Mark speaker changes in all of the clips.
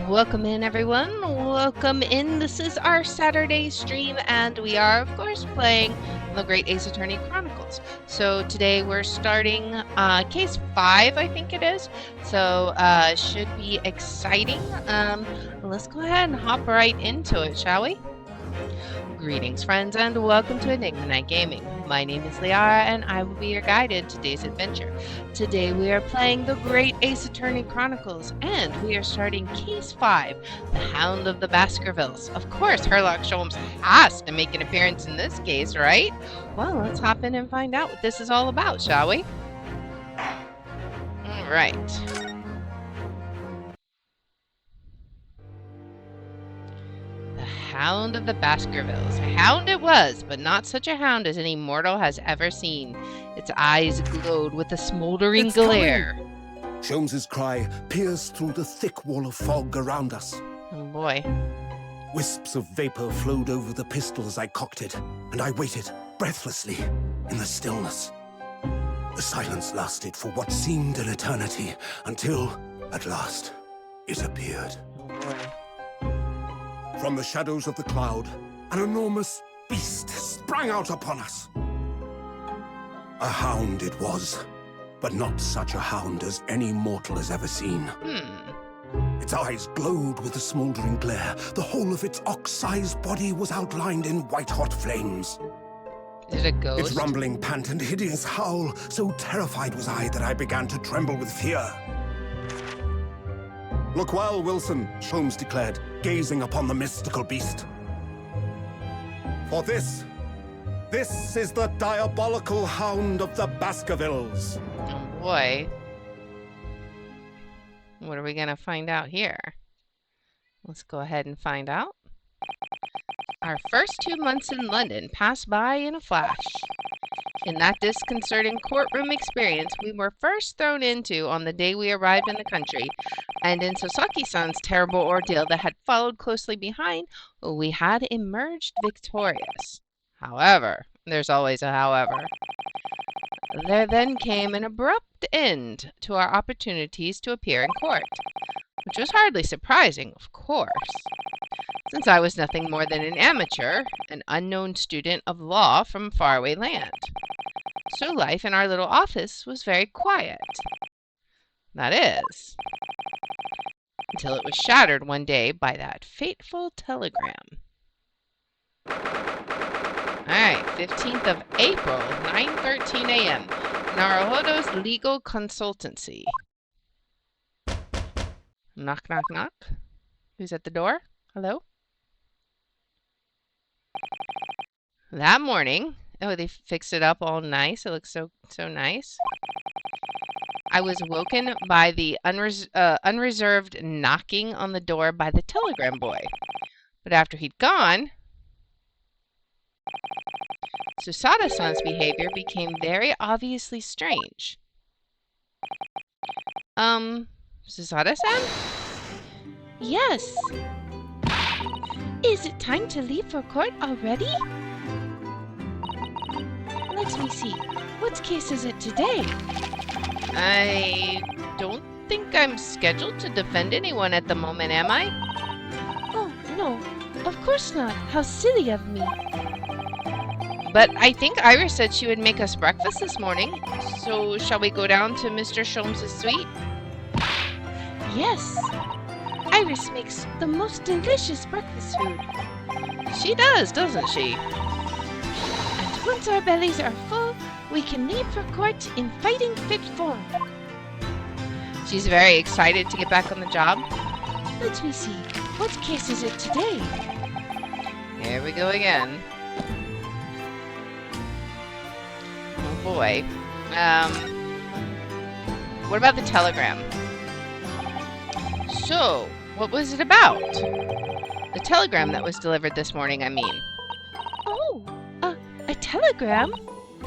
Speaker 1: Welcome in, everyone. Welcome in. This is our Saturday stream, and we are, of course, playing the Great Ace Attorney Chronicles. So today we're starting case 5, I think it is. So should be exciting. Let's go ahead and hop right into it, shall we? Greetings, friends, and welcome to Enigma Night Gaming. My name is Liara, and I will be your guide in today's adventure. Today we are playing the Great Ace Attorney Chronicles, and we are starting Case 5, the Hound of the Baskervilles. Of course, Sherlock Holmes has to make an appearance in this case, right? Well, let's hop in and find out what this is all about, shall we? All right. Hound of the Baskervilles. A hound it was, but not such a hound as any mortal has ever seen. Its eyes glowed with a smoldering glare.
Speaker 2: Sholmes's cry pierced through the thick wall of fog around us.
Speaker 1: Oh boy.
Speaker 2: Wisps of vapor flowed over the pistol as I cocked it, and I waited, breathlessly, in the stillness. The silence lasted for what seemed an eternity, until, at last, it appeared.
Speaker 1: Oh boy.
Speaker 2: From the shadows of the cloud, an enormous beast sprang out upon us. A hound it was, but not such a hound as any mortal has ever seen. Its eyes glowed with a smoldering glare. The whole of its ox-sized body was outlined in white-hot flames.
Speaker 1: Is it a ghost?
Speaker 2: Its rumbling pant and hideous howl, so terrified was I that I began to tremble with fear. "Look well, Wilson," Sholmes declared, gazing upon the mystical beast. "For this is the diabolical Hound of the Baskervilles."
Speaker 1: Oh boy. What are we gonna find out here? Let's go ahead and find out. Our first 2 months in London passed by in a flash. In that disconcerting courtroom experience we were first thrown into on the day we arrived in the country, and in Sasaki-san's terrible ordeal that had followed closely behind, we had emerged victorious. However, there's always a however. There then came an abrupt end to our opportunities to appear in court, which was hardly surprising, of course, since I was nothing more than an amateur, an unknown student of law from faraway land. So life in our little office was very quiet. That is, until it was shattered one day by that fateful telegram. Alright, 15th of April, 9:13 a.m. Naruhodo's Legal Consultancy. Knock, knock, knock. Who's at the door? Hello? That morning, oh, they fixed it up all nice. It looks so nice. I was woken by the unreserved knocking on the door by the telegram boy. But after he'd gone, Susada-san's behavior became very obviously strange. Susada-san?
Speaker 3: Yes. Is it time to leave for court already? Let me see. What case is it today?
Speaker 1: I don't think I'm scheduled to defend anyone at the moment, am I?
Speaker 3: Oh, no. Of course not. How silly of me.
Speaker 1: But I think Iris said she would make us breakfast this morning. So shall we go down to Mr. Sholmes' suite?
Speaker 3: Yes. Iris makes the most delicious breakfast food.
Speaker 1: She does, doesn't she?
Speaker 3: And once our bellies are full, we can leave for court in fighting fit form.
Speaker 1: She's very excited to get back on the job.
Speaker 3: Let me see. What case is it today?
Speaker 1: Here we go again. Oh boy. What about the telegram? So, what was it about? The telegram that was delivered this morning, I mean.
Speaker 3: Oh, a telegram?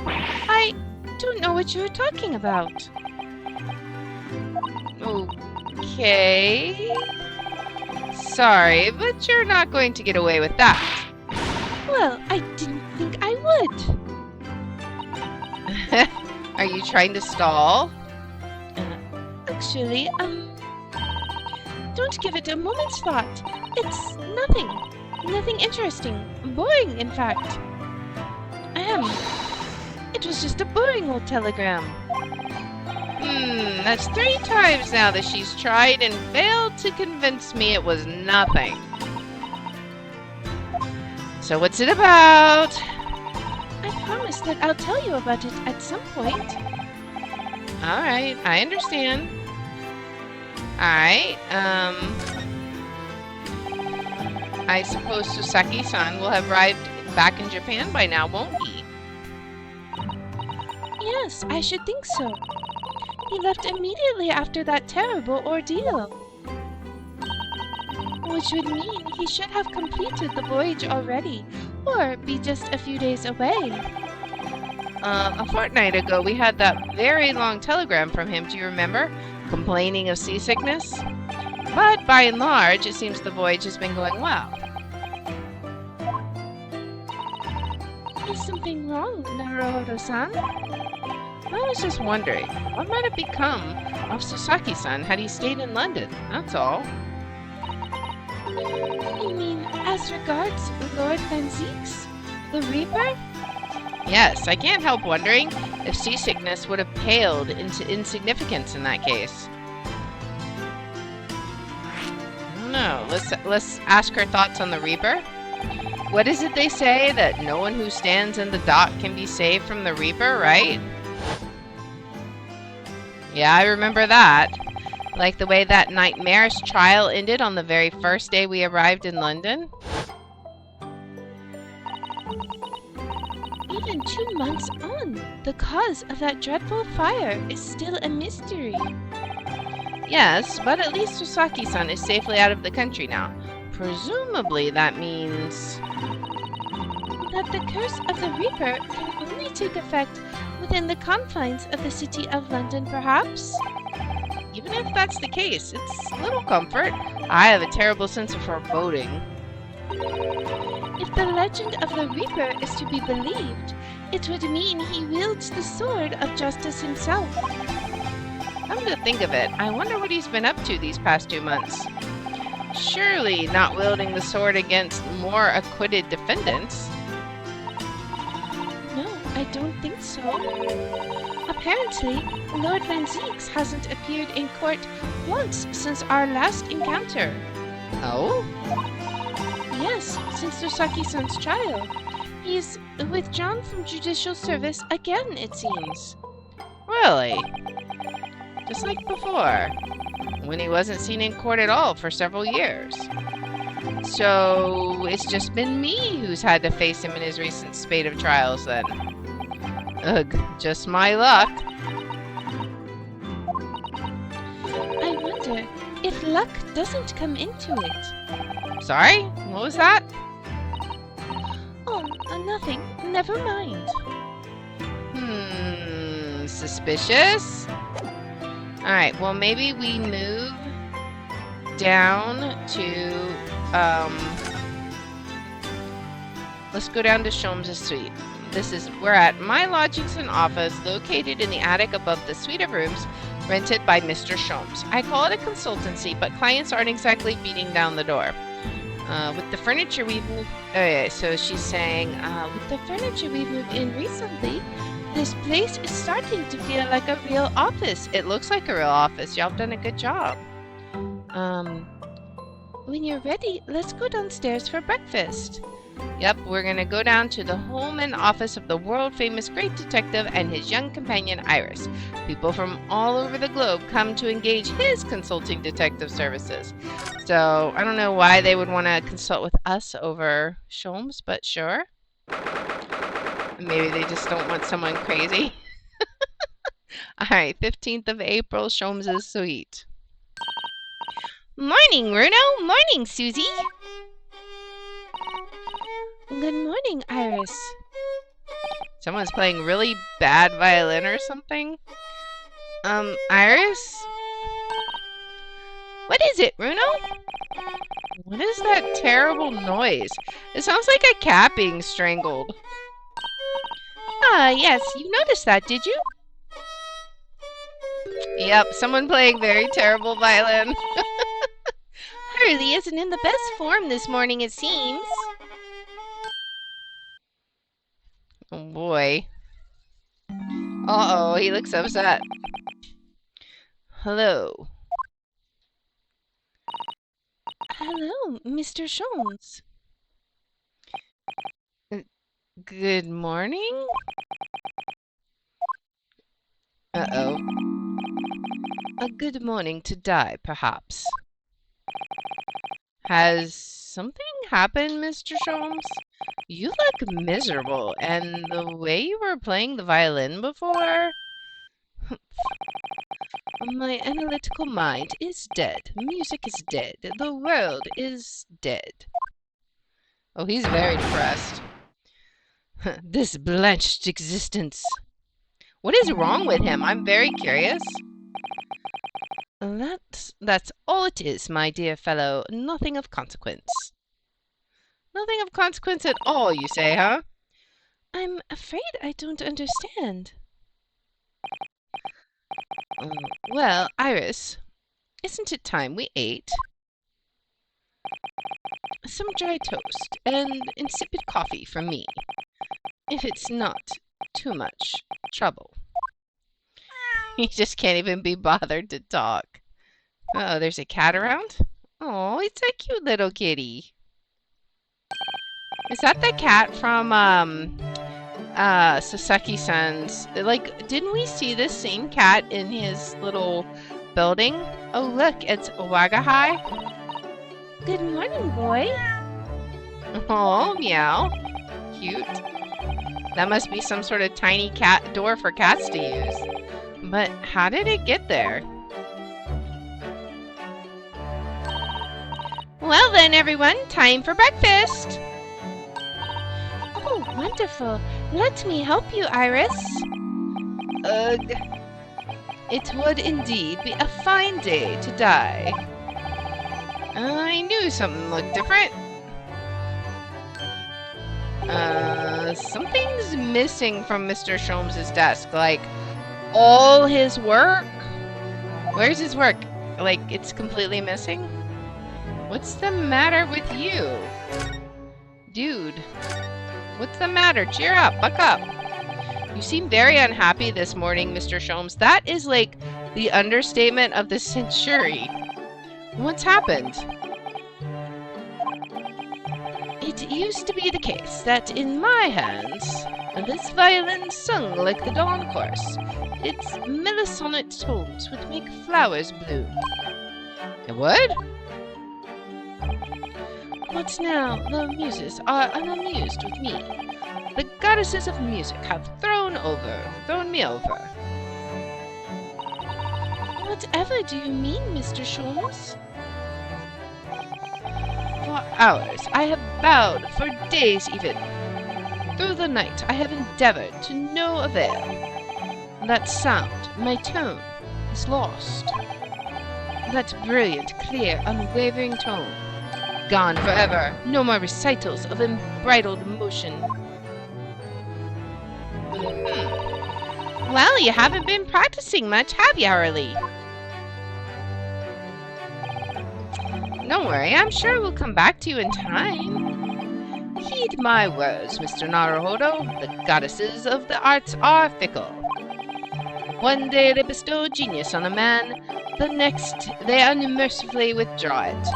Speaker 3: I don't know what you're talking about.
Speaker 1: Okay. Sorry, but you're not going to get away with that.
Speaker 3: Well, I didn't think I would.
Speaker 1: Are you trying to stall?
Speaker 3: Actually, Don't give it a moment's thought. It's nothing. Nothing interesting. Boring, in fact. It was just a boring old telegram.
Speaker 1: That's 3 times now that she's tried and failed to convince me it was nothing. So what's it about?
Speaker 3: I promise that I'll tell you about it at some point.
Speaker 1: Alright, I understand. Alright, I suppose Sasaki-san will have arrived back in Japan by now, won't he?
Speaker 3: Yes, I should think so. He left immediately after that terrible ordeal. Which would mean he should have completed the voyage already, or be just a few days away.
Speaker 1: A fortnight ago, we had that very long telegram from him, do you remember? Complaining of seasickness? But by and large, it seems the voyage has been going well.
Speaker 3: Is something wrong, Naruhodo-san?
Speaker 1: I was just wondering, what might have become of Sasaki-san had he stayed in London? That's all.
Speaker 3: You mean as regards Lord Van Zeeks, the Reaper?
Speaker 1: Yes, I can't help wondering if seasickness would have paled into insignificance in that case. I don't know. Let's ask her thoughts on the Reaper. What is it they say? That no one who stands in the dock can be saved from the Reaper, right? Yeah, I remember that. Like the way that nightmarish trial ended on the very first day we arrived in London.
Speaker 3: Even 2 months on, the cause of that dreadful fire is still a mystery.
Speaker 1: Yes, but at least Sasaki-san is safely out of the country now. Presumably that means...
Speaker 3: that the curse of the Reaper can only take effect within the confines of the city of London, perhaps?
Speaker 1: Even if that's the case, it's little comfort. I have a terrible sense of foreboding.
Speaker 3: If the legend of the Reaper is to be believed, it would mean he wields the sword of justice himself.
Speaker 1: Come to think of it, I wonder what he's been up to these past 2 months. Surely not wielding the sword against more acquitted defendants.
Speaker 3: No, I don't think so. Apparently, Lord Van Zeeks hasn't appeared in court once since our last encounter.
Speaker 1: Oh?
Speaker 3: Yes, since Sasaki-san's trial. He's withdrawn from judicial service again, it seems.
Speaker 1: Really? Just like before, when he wasn't seen in court at all for several years. So, it's just been me who's had to face him in his recent spate of trials then. Ugh, just my luck.
Speaker 3: I wonder if luck doesn't come into it.
Speaker 1: Sorry? What was that?
Speaker 3: Oh, nothing. Never mind.
Speaker 1: Suspicious? Alright, well maybe we move down to, let's go down to Sholmes' suite. We're at my lodgings and office, located in the attic above the suite of rooms rented by Mr. Sholmes. I call it a consultancy, but clients aren't exactly beating down the door. With the furniture we've moved... Oh yeah, so she's saying,
Speaker 3: With the furniture we've moved in recently, this place is starting to feel like a real office.
Speaker 1: it looks like a real office. Y'all have done a good job.
Speaker 3: When you're ready, let's go downstairs for breakfast.
Speaker 1: Yep, we're gonna go down to the home and office of the world-famous great detective and his young companion, Iris. People from all over the globe come to engage his consulting detective services. So, I don't know why they would want to consult with us over Sholmes, but sure. Maybe they just don't want someone crazy. Alright, 15th of April, Sholmes' suite.
Speaker 3: Morning, Bruno! Morning, Susie! Good morning, Iris.
Speaker 1: Someone's playing really bad violin or something? Iris?
Speaker 3: What is it, Bruno?
Speaker 1: What is that terrible noise? It sounds like a cat being strangled.
Speaker 3: Ah, yes, you noticed that, did you?
Speaker 1: Yep, someone playing very terrible violin.
Speaker 3: Charlie isn't in the best form this morning, it seems.
Speaker 1: Oh boy. Uh-oh, he looks upset. Hello.
Speaker 3: Hello, Mr. Sholmes.
Speaker 1: Good morning? Uh-oh. A good morning to die, perhaps. Has something happened, Mr. Sholmes? You look miserable, and the way you were playing the violin before... My analytical mind is dead. Music is dead. The world is dead. Oh, he's very depressed. This blanched existence. What is wrong with him? I'm very curious. That's all it is, my dear fellow. Nothing of consequence. Nothing of consequence at all, you say, huh?
Speaker 3: I'm afraid I don't understand.
Speaker 1: Well, Iris, isn't it time we ate? Some dry toast and insipid coffee from me, if it's not too much trouble. He just can't even be bothered to talk. Oh, there's a cat around? Oh, it's a cute little kitty. Is that the cat from Sasaki-san's? Like, didn't we see this same cat in his little building? Oh, look, it's Wagahai.
Speaker 3: Good morning, boy.
Speaker 1: Oh, meow. Cute. That must be some sort of tiny cat door for cats to use. But how did it get there?
Speaker 3: Well then, everyone, time for breakfast. Oh, wonderful. Let me help you, Iris.
Speaker 1: Ugh. It would indeed be a fine day to die. I knew something looked different. Something's missing from Mr. Sholmes' desk. Like, all his work? Where's his work? Like, it's completely missing? What's the matter with you? Dude, what's the matter? Cheer up, buck up. You seem very unhappy this morning, Mr. Sholmes. That is like the understatement of the century. What's happened?
Speaker 3: It used to be the case that in my hands, this violin sung like the dawn chorus. Its melissonic tones would make flowers bloom.
Speaker 1: It would?
Speaker 3: But now the muses are unamused with me. The goddesses of music have thrown me over. Whatever do you mean, Mr. Sholmes?
Speaker 1: For hours I have bowed, for days even. Through the night I have endeavored to no avail. That sound, my tone, is lost. That brilliant, clear, unwavering tone, gone forever. No more recitals of unbridled emotion. Well, you haven't been practicing much, have you, Harley? Don't worry, I'm sure we'll come back to you in time. Heed my words, Mr. Naruhodo. The goddesses of the arts are fickle. One day they bestow genius on a man, the next they unmercifully withdraw it.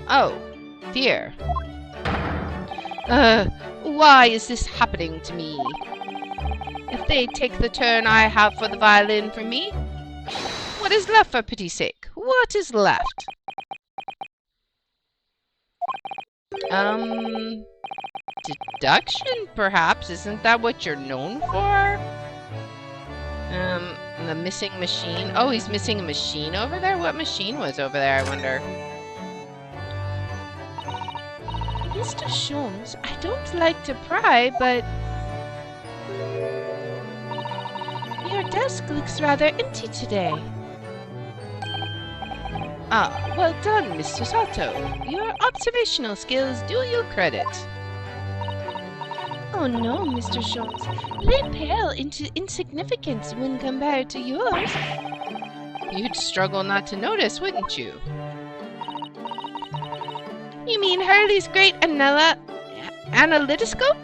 Speaker 1: Oh, dear. Why is this happening to me? If they take the turn I have for the violin from me, what is left for pity's sake? What is left? Deduction, perhaps? Isn't that what you're known for? The missing machine. Oh, he's missing a machine over there? What machine was over there, I wonder?
Speaker 3: Mr. Sholmes, I don't like to pry, but your desk looks rather empty today.
Speaker 1: Ah, well done, Mr. Sato. Your observational skills do you credit.
Speaker 3: Oh no, Mr. Sholmes. They pale into insignificance when compared to yours.
Speaker 1: You'd struggle not to notice, wouldn't you?
Speaker 3: You mean Hurley's great analytoscope?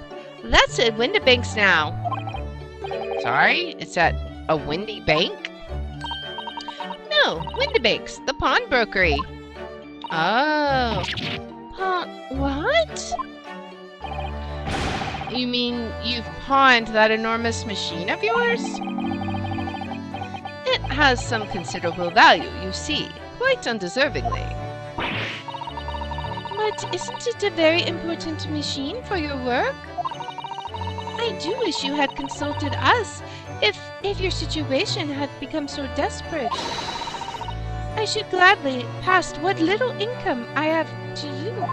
Speaker 3: That's at Windibanks now.
Speaker 1: Sorry? It's at a windy bank?
Speaker 3: No, Windibanks, the pawnbrokery.
Speaker 1: Oh.
Speaker 3: What?
Speaker 1: You mean you've pawned that enormous machine of yours?
Speaker 3: It has some considerable value, you see, quite undeservingly. But isn't it a very important machine for your work? I do wish you had consulted us if your situation had become so desperate. I should gladly pass what little income I have to you.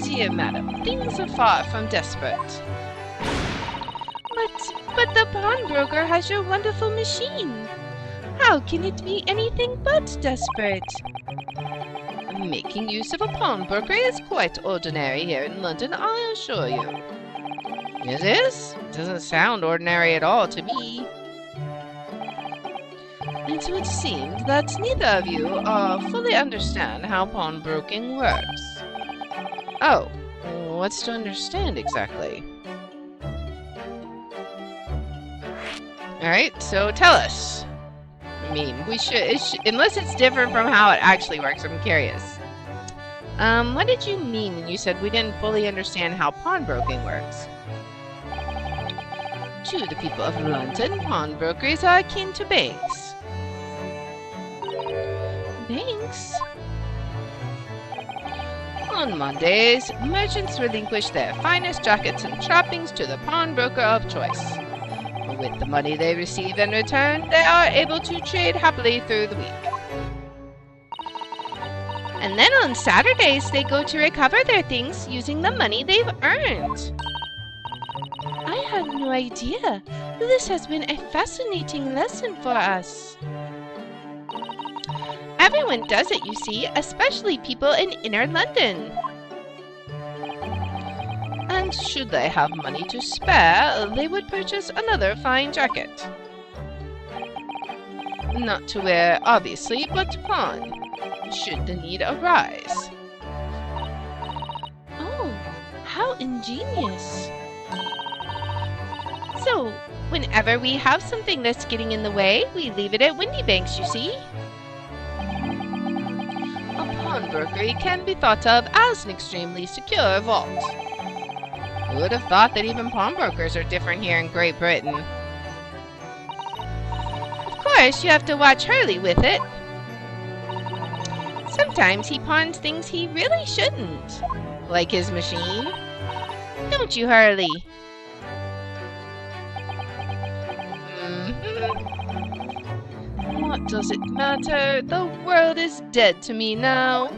Speaker 1: Dear madam, things are far from desperate.
Speaker 3: But the pawnbroker has your wonderful machine. How can it be anything but desperate?
Speaker 1: Making use of a pawnbroker is quite ordinary here in London, I assure you. It is? It doesn't sound ordinary at all to me.
Speaker 3: It would seem that neither of you fully understand how pawnbroking works.
Speaker 1: Oh, what's to understand exactly? Alright, so tell us. I mean, we should, unless it's different from how it actually works, I'm curious. What did you mean when you said we didn't fully understand how pawnbroking works?
Speaker 3: To the people of London, pawnbrokers are akin to banks. Banks?
Speaker 1: On Mondays, merchants relinquish their finest jackets and trappings to the pawnbroker of choice. With the money they receive in return, they are able to trade happily through the week.
Speaker 3: And then on Saturdays, they go to recover their things using the money they've earned. I had no idea. This has been a fascinating lesson for us. Everyone does it, you see, especially people in inner London.
Speaker 1: And should they have money to spare, they would purchase another fine jacket. Not to wear, obviously, but to pawn, should the need arise.
Speaker 3: Oh, how ingenious. So, whenever we have something that's getting in the way, we leave it at Windibanks, you see?
Speaker 1: A pawnbrokery can be thought of as an extremely secure vault. Who would have thought that even pawnbrokers are different here in Great Britain?
Speaker 3: Of course, you have to watch Hurley with it. Sometimes he pawns things he really shouldn't.
Speaker 1: Like his machine?
Speaker 3: Don't you, Hurley?
Speaker 1: What does it matter? The world is dead to me now.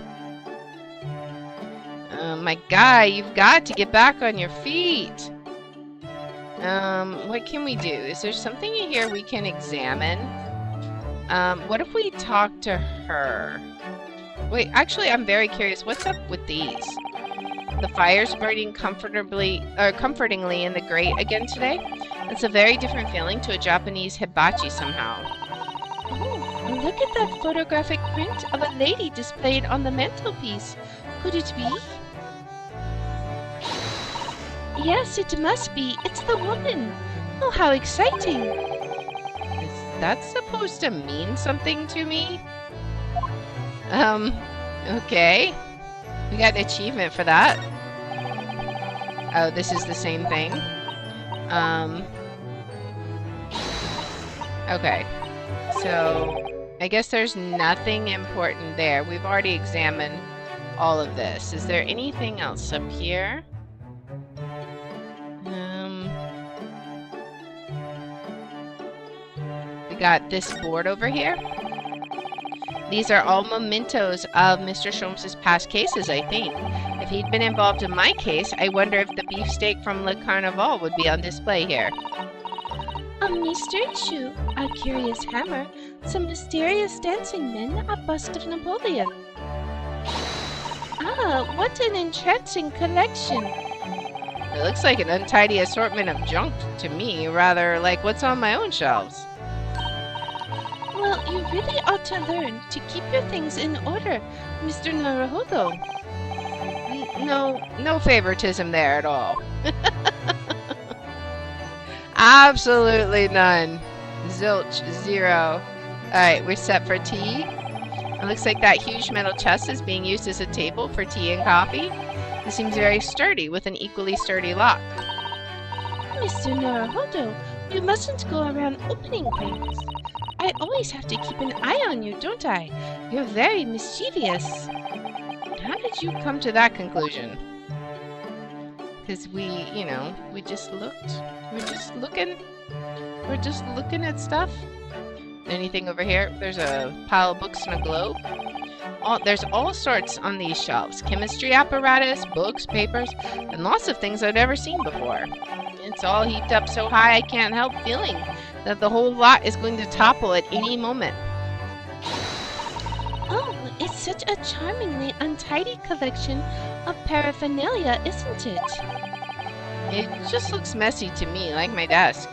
Speaker 1: My guy, you've got to get back on your feet. What can we do? Is there something in here we can examine? What if we talk to her? Wait, actually, I'm very curious. What's up with these? The fire's burning comfortingly in the grate again today. It's a very different feeling to a Japanese hibachi somehow.
Speaker 3: Oh, look at that photographic print of a lady displayed on the mantelpiece. Could it be? Yes, it must be. It's the woman. Oh, how exciting.
Speaker 1: Is that supposed to mean something to me? Okay. We got an achievement for that. Oh, this is the same thing. Okay. So, I guess there's nothing important there. We've already examined all of this. Is there anything else up here? We got this board over here. These are all mementos of Mr. Sholmes's past cases, I think. If he'd been involved in my case, I wonder if the beefsteak from Le Carnival would be on display here.
Speaker 3: A mystery shoe, a curious hammer, some mysterious dancing men, a bust of Napoleon. Ah, what an entrancing collection.
Speaker 1: It looks like an untidy assortment of junk to me, rather like what's on my own shelves.
Speaker 3: Well, you really ought to learn to keep your things in order, Mr. Naruhodo.
Speaker 1: No favoritism there at all. Absolutely none. Zilch, zero. Alright, we're set for tea. It looks like that huge metal chest is being used as a table for tea and coffee. It seems very sturdy with an equally sturdy lock.
Speaker 3: Mr. Naruhodo, you mustn't go around opening things. I always have to keep an eye on you, don't I? You're very mischievous.
Speaker 1: How did you come to that conclusion? Because we just looked. We're just looking at stuff. Anything over here? There's a pile of books and a globe. There's all sorts on these shelves. Chemistry apparatus, books, papers, and lots of things I've never seen before. It's all heaped up so high I can't help feeling that the whole lot is going to topple at any moment.
Speaker 3: Oh, it's such a charmingly untidy collection of paraphernalia, isn't it?
Speaker 1: It just looks messy to me, like my desk.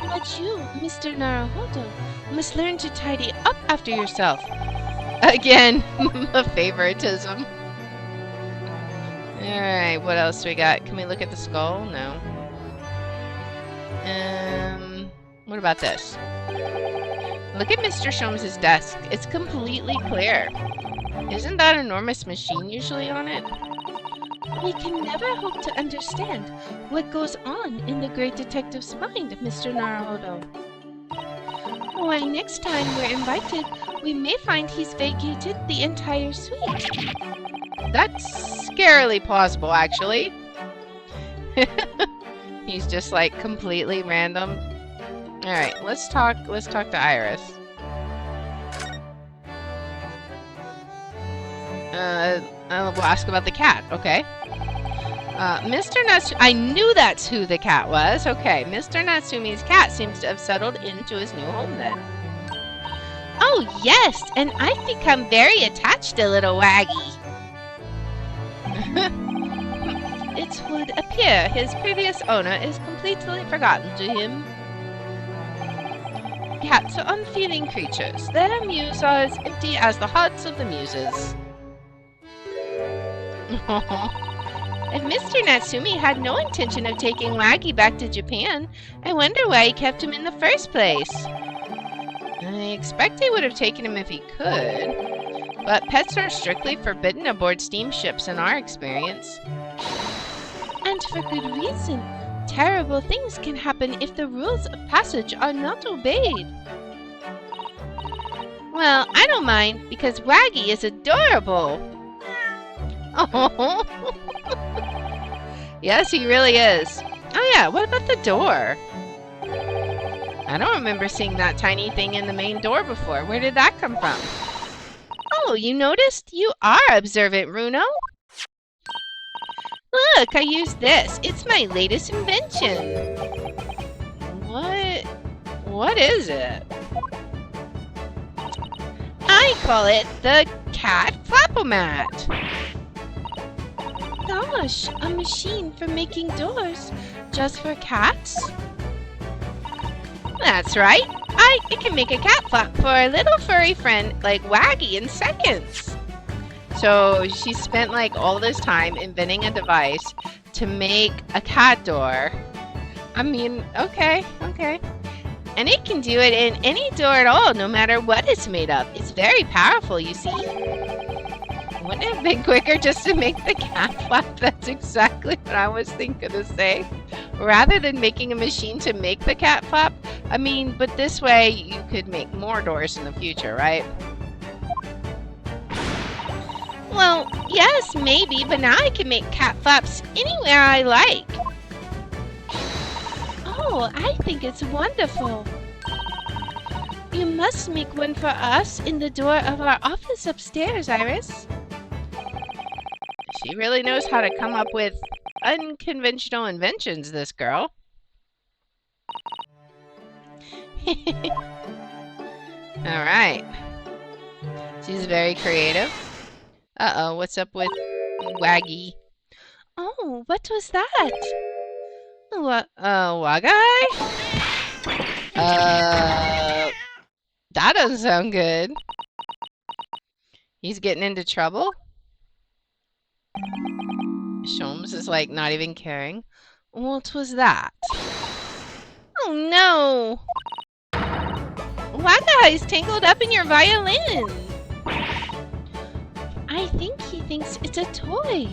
Speaker 3: But you, Mr. Naruhodo, must learn to tidy up after yourself.
Speaker 1: Again, the favoritism. Alright, what else do we got? Can we look at the skull? No. What about this? Look at Mr. Sholmes' desk. It's completely clear. Isn't that enormous machine usually on it?
Speaker 3: We can never hope to understand what goes on in the great detective's mind, Mr. Naruhodo. Why, next time we're invited, we may find he's vacated the entire suite.
Speaker 1: That's scarily plausible, actually. He's just like completely random. All right, let's talk to Iris. We'll ask about the cat. Okay. Mr. Natsumi, I knew that's who the cat was. Okay, Mr. Natsumi's cat seems to have settled into his new home then.
Speaker 3: Oh yes, and I've become very attached to little Waggy.
Speaker 1: It would appear his previous owner is completely forgotten to him. Cats are unfeeling creatures. Their mews are as empty as the hearts of the muses.
Speaker 3: If Mr. Natsumi had no intention of taking Waggy back to Japan, I wonder why he kept him in the first place.
Speaker 1: I expect he would have taken him if he could, but pets are strictly forbidden aboard steamships in our experience.
Speaker 3: And for good reason. Terrible things can happen if the rules of passage are not obeyed.
Speaker 1: Well, I don't mind, because Waggy is adorable. Oh. Yes, he really is. Oh yeah, what about the door? I don't remember seeing that tiny thing in the main door before. Where did that come from?
Speaker 3: Oh, you noticed? You are observant, Runo. Look, I used this. It's my latest invention.
Speaker 1: What is it?
Speaker 3: I call it the cat flappomat. Gosh, a machine for making doors just for cats?
Speaker 1: That's right. It can make a cat flap for a little furry friend like Waggy in seconds. So she spent like all this time inventing a device to make a cat door. I mean, okay. And it can do it in any door at all, no matter what it's made of. It's very powerful, you see. Wouldn't it have been quicker just to make the cat flap? That's exactly what I was thinking to say. Rather than making a machine to make the cat flap. I mean, but this way you could make more doors in the future, right?
Speaker 3: Well, yes, maybe, but now I can make cat flaps anywhere I like. Oh, I think it's wonderful. You must make one for us in the door of our office upstairs, Iris.
Speaker 1: She really knows how to come up with unconventional inventions, this girl. Alright. She's very creative. Uh-oh, what's up with Waggy?
Speaker 3: Oh, what was that?
Speaker 1: Wagai? That doesn't sound good. He's getting into trouble? Sholmes is like not even caring. What was that? Oh no! Wanda is tangled up in your violin!
Speaker 3: I think he thinks it's a toy.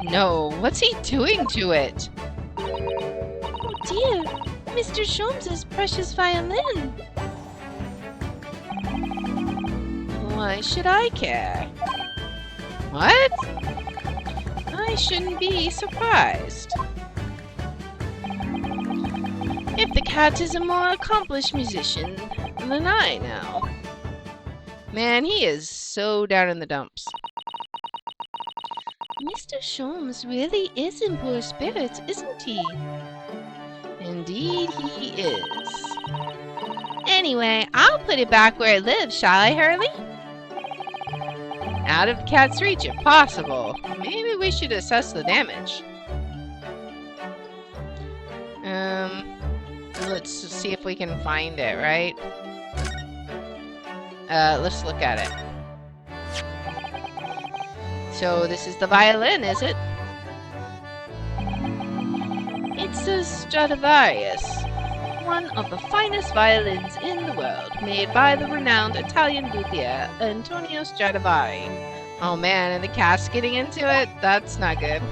Speaker 1: No, what's he doing to it?
Speaker 3: Oh dear, Mr. Sholmes' precious violin.
Speaker 1: Why should I care? What? I shouldn't be surprised. If the cat is a more accomplished musician than I now. Man, he is so down in the dumps.
Speaker 3: Mr. Sholmes really is in poor spirits, isn't he?
Speaker 1: Indeed he is. Anyway, I'll put it back where it lives, shall I, Hurley? Out of the cat's reach if possible. Maybe we should assess the damage. Let's see if we can find it, right? Let's look at it. So this is the violin, is it? It's a Stradivarius, one of the finest violins in the world, made by the renowned Italian luthier Antonio Stradivari. Oh man, and the cat's getting into it? That's not good.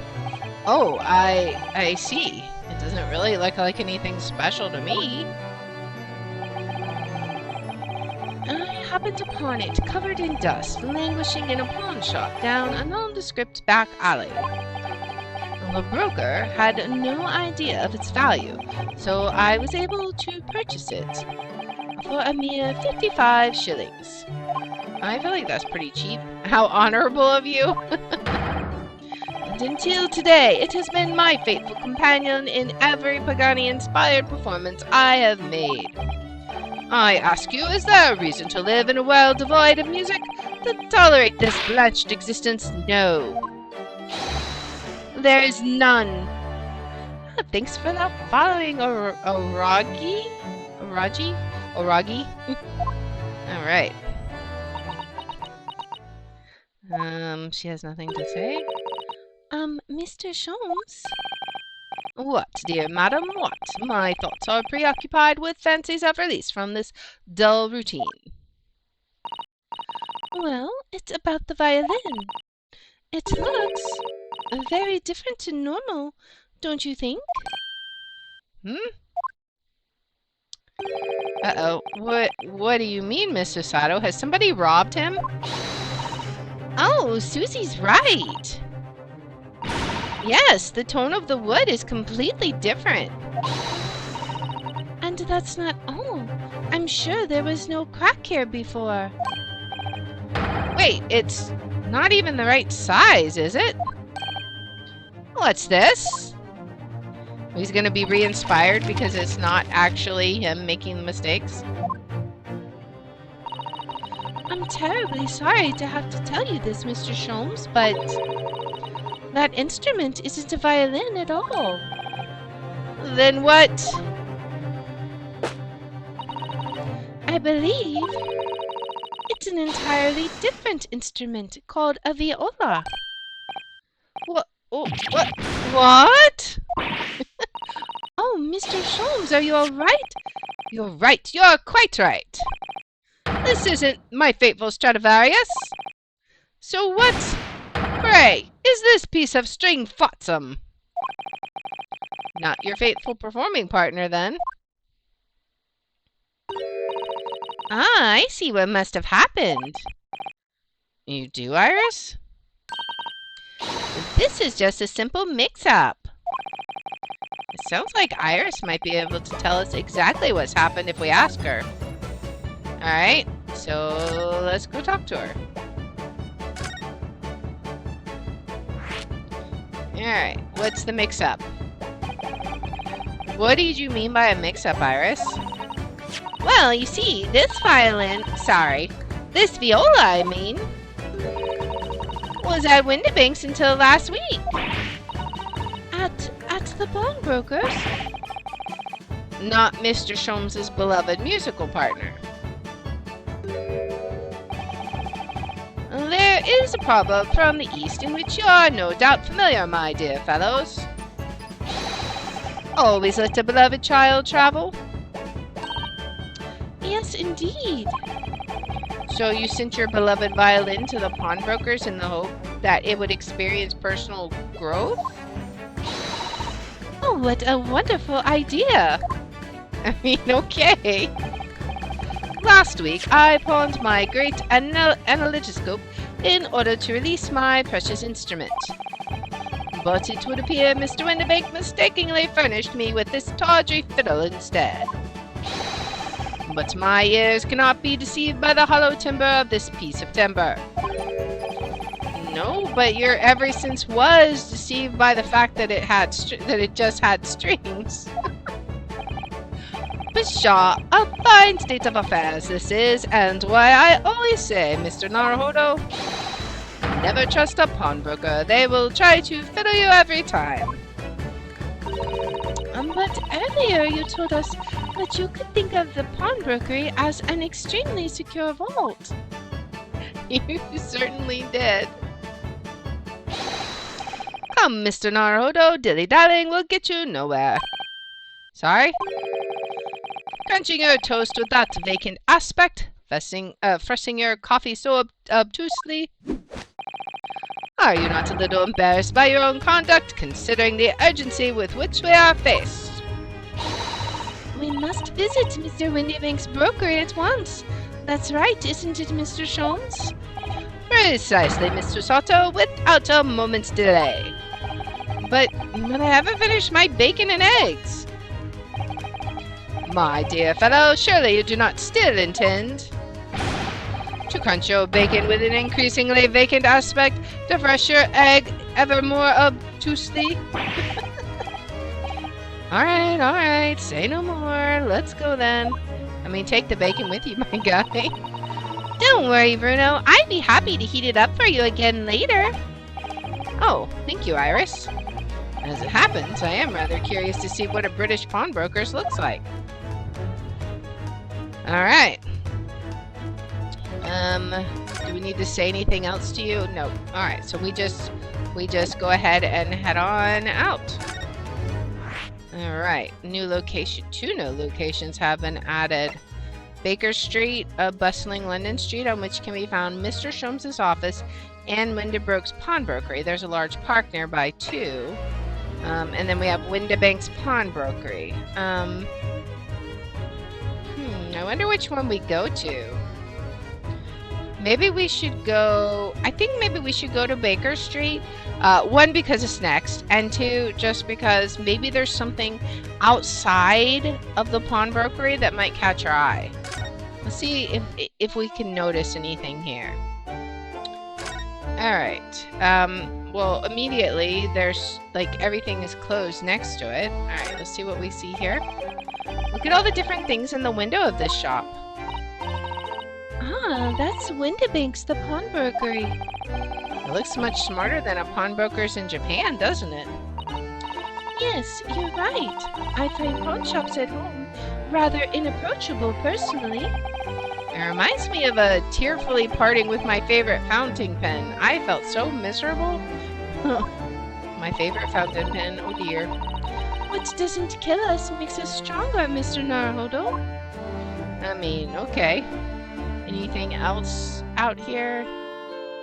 Speaker 1: Oh, I see. It doesn't really look like anything special to me. I happened upon it covered in dust, languishing in a pawn shop down a nondescript back alley. The broker had no idea of its value, so I was able to purchase it for a mere 55 shillings. I feel like that's pretty cheap. How honorable of you! And until today, it has been my faithful companion in every Pagani-inspired performance I have made. I ask you, is there a reason to live in a world devoid of music? To tolerate this blanched existence? No. There is none. Thanks for that following, Oragi? Alright. She has nothing to say.
Speaker 3: Mr. Sholmes?
Speaker 1: What, dear madam, what? My thoughts are preoccupied with fancies of release from this dull routine.
Speaker 3: Well, it's about the violin. It looks very different to normal, don't you think?
Speaker 1: Uh-oh. What do you mean, Mr. Sato? Has somebody robbed him? Oh, Susie's right. Yes, the tone of the wood is completely different.
Speaker 3: And that's not all. I'm sure there was no crack here before.
Speaker 1: Wait, it's not even the right size, is it? What's this? He's gonna be re-inspired because it's not actually him making the mistakes?
Speaker 3: I'm terribly sorry to have to tell you this, Mr. Sholmes, but that instrument isn't a violin at all.
Speaker 1: Then what?
Speaker 3: I believe it's an entirely different instrument called a viola.
Speaker 1: What? Oh, what? What?
Speaker 3: Oh, Mr. Sholmes, are you all right?
Speaker 1: You're right. You're quite right. This isn't my faithful Stradivarius. So what, pray, is this piece of string flotsam? Not your faithful performing partner, then. Ah, I see what must have happened. You do, Iris? This is just a simple mix-up. It sounds like Iris might be able to tell us exactly what's happened if we ask her. Alright, so let's go talk to her. Alright, what's the mix-up? What did you mean by a mix-up, Iris? Well, you see, this viola, I mean, was at Windibank's until last week.
Speaker 3: At the pawnbroker's?
Speaker 1: Not Mr. Sholmes' beloved musical partner. is a proverb from the East in which you are no doubt familiar, my dear fellows. Always let a beloved child travel.
Speaker 3: Yes, indeed.
Speaker 1: So you sent your beloved violin to the pawnbrokers in the hope that it would experience personal growth?
Speaker 3: Oh, what a wonderful idea!
Speaker 1: I mean, okay. Last week, I pawned my great analytoscope in order to release my precious instrument. But it would appear Mr. Windibank mistakenly furnished me with this tawdry fiddle instead. But my ears cannot be deceived by the hollow timbre of this piece of timber. No, but your every sense was deceived by the fact that it just had strings. Pshaw, a fine state of affairs this is, and why I always say, Mr. Naruhodo, never trust a pawnbroker. They will try to fiddle you every time.
Speaker 3: But earlier you told us that you could think of the pawnbrokery as an extremely secure vault.
Speaker 1: You certainly did. Come, Mr. Naruhodo, dilly-dallying will get you nowhere. Sorry? Crunching your toast with that vacant aspect, fussing your coffee so obtusely. Are you not a little embarrassed by your own conduct, considering the urgency with which we are faced?
Speaker 3: We must visit Mr. Windibank's brokery at once. That's right, isn't it, Mr. Sholmes?
Speaker 1: Precisely, Mr. Sato, without a moment's delay. But I haven't finished my bacon and eggs. My dear fellow, surely you do not still intend to crunch your bacon with an increasingly vacant aspect, to fresh your egg ever more obtusely? Alright, say no more. Let's go then. I mean, take the bacon with you, my guy.
Speaker 3: Don't worry, Bruno. I'd be happy to heat it up for you again later.
Speaker 1: Oh, thank you, Iris. As it happens, I am rather curious to see what a British pawnbroker's looks like. Alright. Do we need to say anything else to you? No. Alright, so we just go ahead and head on out. Alright, new location. 2 new locations have been added. Baker Street, a bustling London street on which can be found Mr. Sholmes' office and Windibank's pawnbrokery. There's a large park nearby too. And then we have Windibank's pawnbrokery. I wonder which one we go to. Maybe we should go... I think maybe we should go to Baker Street. 1, because it's next. And 2, just because maybe there's something outside of the pawnbrokery that might catch our eye. Let's see if we can notice anything here. Alright. Well, immediately, there's... like, everything is closed next to it. Alright, let's see what we see here. Look at all the different things in the window of this shop.
Speaker 3: Ah, that's Windibank's, the pawnbrokery.
Speaker 1: It looks much smarter than a pawnbroker's in Japan, doesn't it?
Speaker 3: Yes, you're right. I find pawn shops at home rather inapproachable, personally.
Speaker 1: It reminds me of a tearfully parting with my favorite fountain pen. I felt so miserable. My favorite fountain pen, oh dear.
Speaker 3: What doesn't kill us makes us stronger, Mr. Naruhodo.
Speaker 1: I mean, okay. Anything else out here?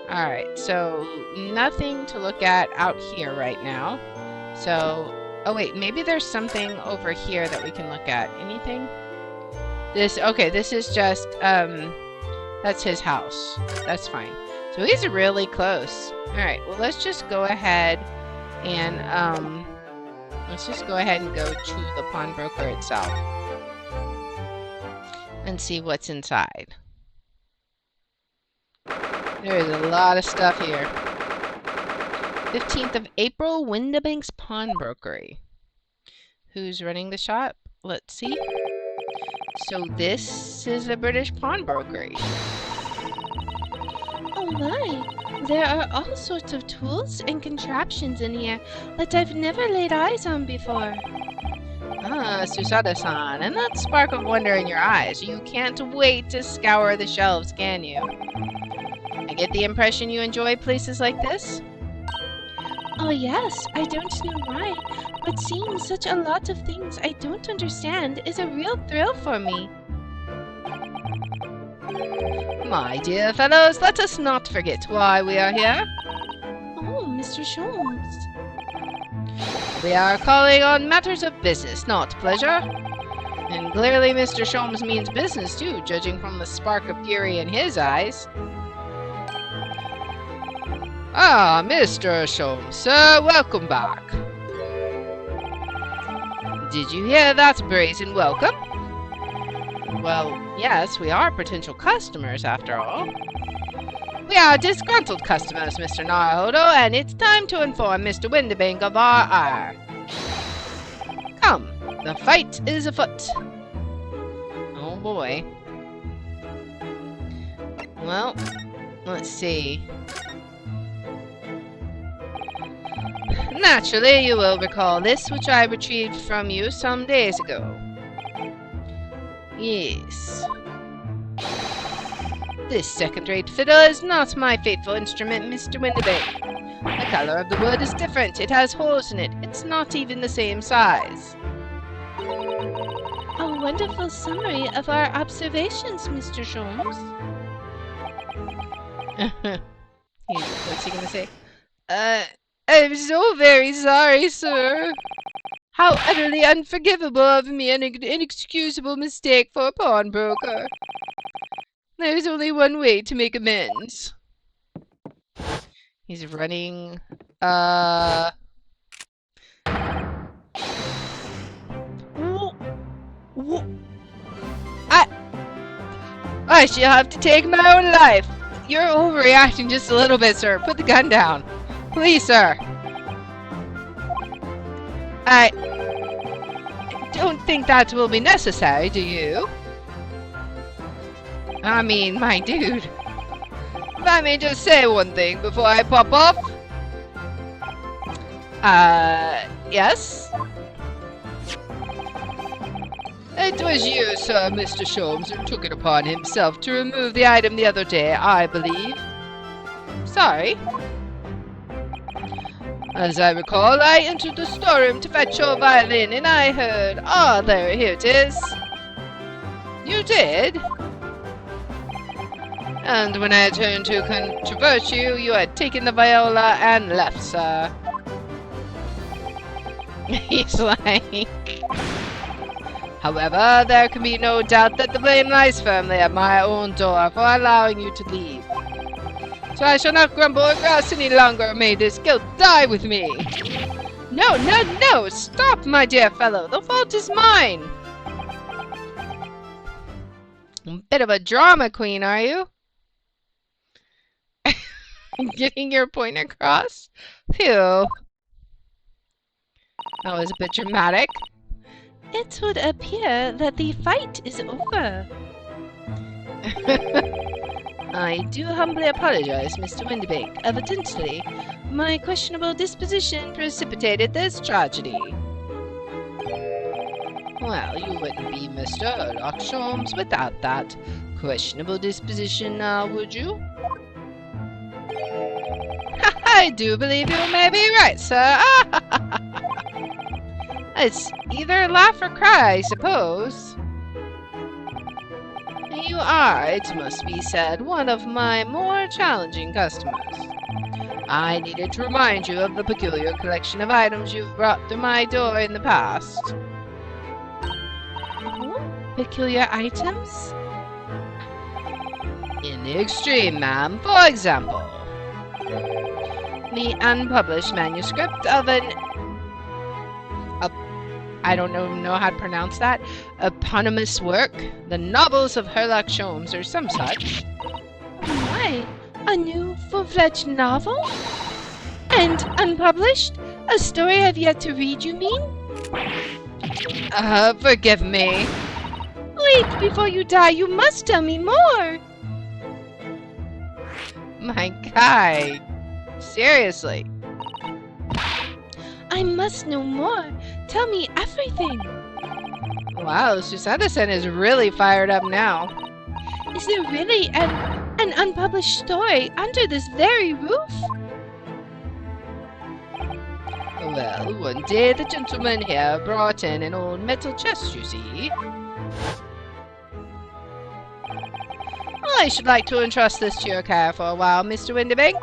Speaker 1: Alright, so nothing to look at out here right now. So, oh wait, maybe there's something over here that we can look at. Anything? Okay, this is just, that's his house. That's fine. So he's really close. Alright, well let's just go ahead and, let's just go ahead and go to the pawnbroker itself. And see what's inside. There's a lot of stuff here. 15th of April, Windibank's pawnbrokery. Who's running the shop? Let's see. So this is the British pawnbrokery.
Speaker 3: Oh my! There are all sorts of tools and contraptions in here that I've never laid eyes on before.
Speaker 1: Ah, Susada-san, and that spark of wonder in your eyes. You can't wait to scour the shelves, can you? I get the impression you enjoy places like this?
Speaker 3: Oh yes, I don't know why, but seeing such a lot of things I don't understand is a real thrill for me.
Speaker 1: My dear fellows, let us not forget why we are here.
Speaker 3: Oh, Mr. Sholmes.
Speaker 1: We are calling on matters of business, not pleasure. And clearly Mr. Sholmes means business too, judging from the spark of fury in his eyes. Ah, Mr. Sholmes, sir, welcome back. Did you hear that brazen welcome? Well, yes, we are potential customers after all. We are disgruntled customers, Mr. Naruhodo, and it's time to inform Mr. Windibank of our ire. Come, the fight is afoot. Oh boy. Well, let's see. Naturally, you will recall this, which I retrieved from you some days ago. Yes. This second-rate fiddle is not my faithful instrument, Mr. Windibank. The color of the wood is different. It has holes in it. It's not even the same size.
Speaker 3: A wonderful summary of our observations, Mr. Sholmes.
Speaker 1: What's he gonna say? I'm so very sorry, sir. How utterly unforgivable of me, and an inexcusable mistake for a pawnbroker. There's only one way to make amends. He's running, I shall have to take my own life. You're overreacting just a little bit, sir. Put the gun down. Please, sir. I don't think that will be necessary, do you? I mean, my dude. If I may just say one thing before I pop off. Yes? It was you, sir, Mr. Sholmes, who took it upon himself to remove the item the other day, I believe. Sorry. As I recall, I entered the storeroom to fetch your violin, and I heard, "Ah, there, here it is." You did? And when I turned to controvert you, you had taken the viola and left, sir. He's like... However, there can be no doubt that the blame lies firmly at my own door for allowing you to leave. So I shall not grumble or grouse any longer. May this guilt die with me. No, no, no! Stop, my dear fellow! The fault is mine! A bit of a drama queen, are you? Getting your point across? Phew. That was a bit dramatic.
Speaker 3: It would appear that the fight is over.
Speaker 1: I do humbly apologize, Mr. Windibank. Evidently, my questionable disposition precipitated this tragedy. Well, you wouldn't be Mr. Sholmes without that questionable disposition now, would you? I do believe you may be right, sir. It's either laugh or cry, I suppose. You are, it must be said, one of my more challenging customers. I needed to remind you of the peculiar collection of items you've brought through my door in the past.
Speaker 3: Oh, peculiar items?
Speaker 1: In the extreme, ma'am. For example, the unpublished manuscript of I don't know how to pronounce that, eponymous work, the novels of Sherlock Sholmes or some such.
Speaker 3: Oh my, a new full-fledged novel? And unpublished? A story I've yet to read, you mean?
Speaker 1: Forgive me.
Speaker 3: Wait, before you die, you must tell me more!
Speaker 1: My guy, seriously.
Speaker 3: I must know more. Tell me everything.
Speaker 1: Wow, Susanna-san is really fired up now.
Speaker 3: Is there really An unpublished story under this very roof?
Speaker 1: Well, one day the gentleman here brought in an old metal chest, you see. I should like to entrust this to your care for a while, Mr. Windybank.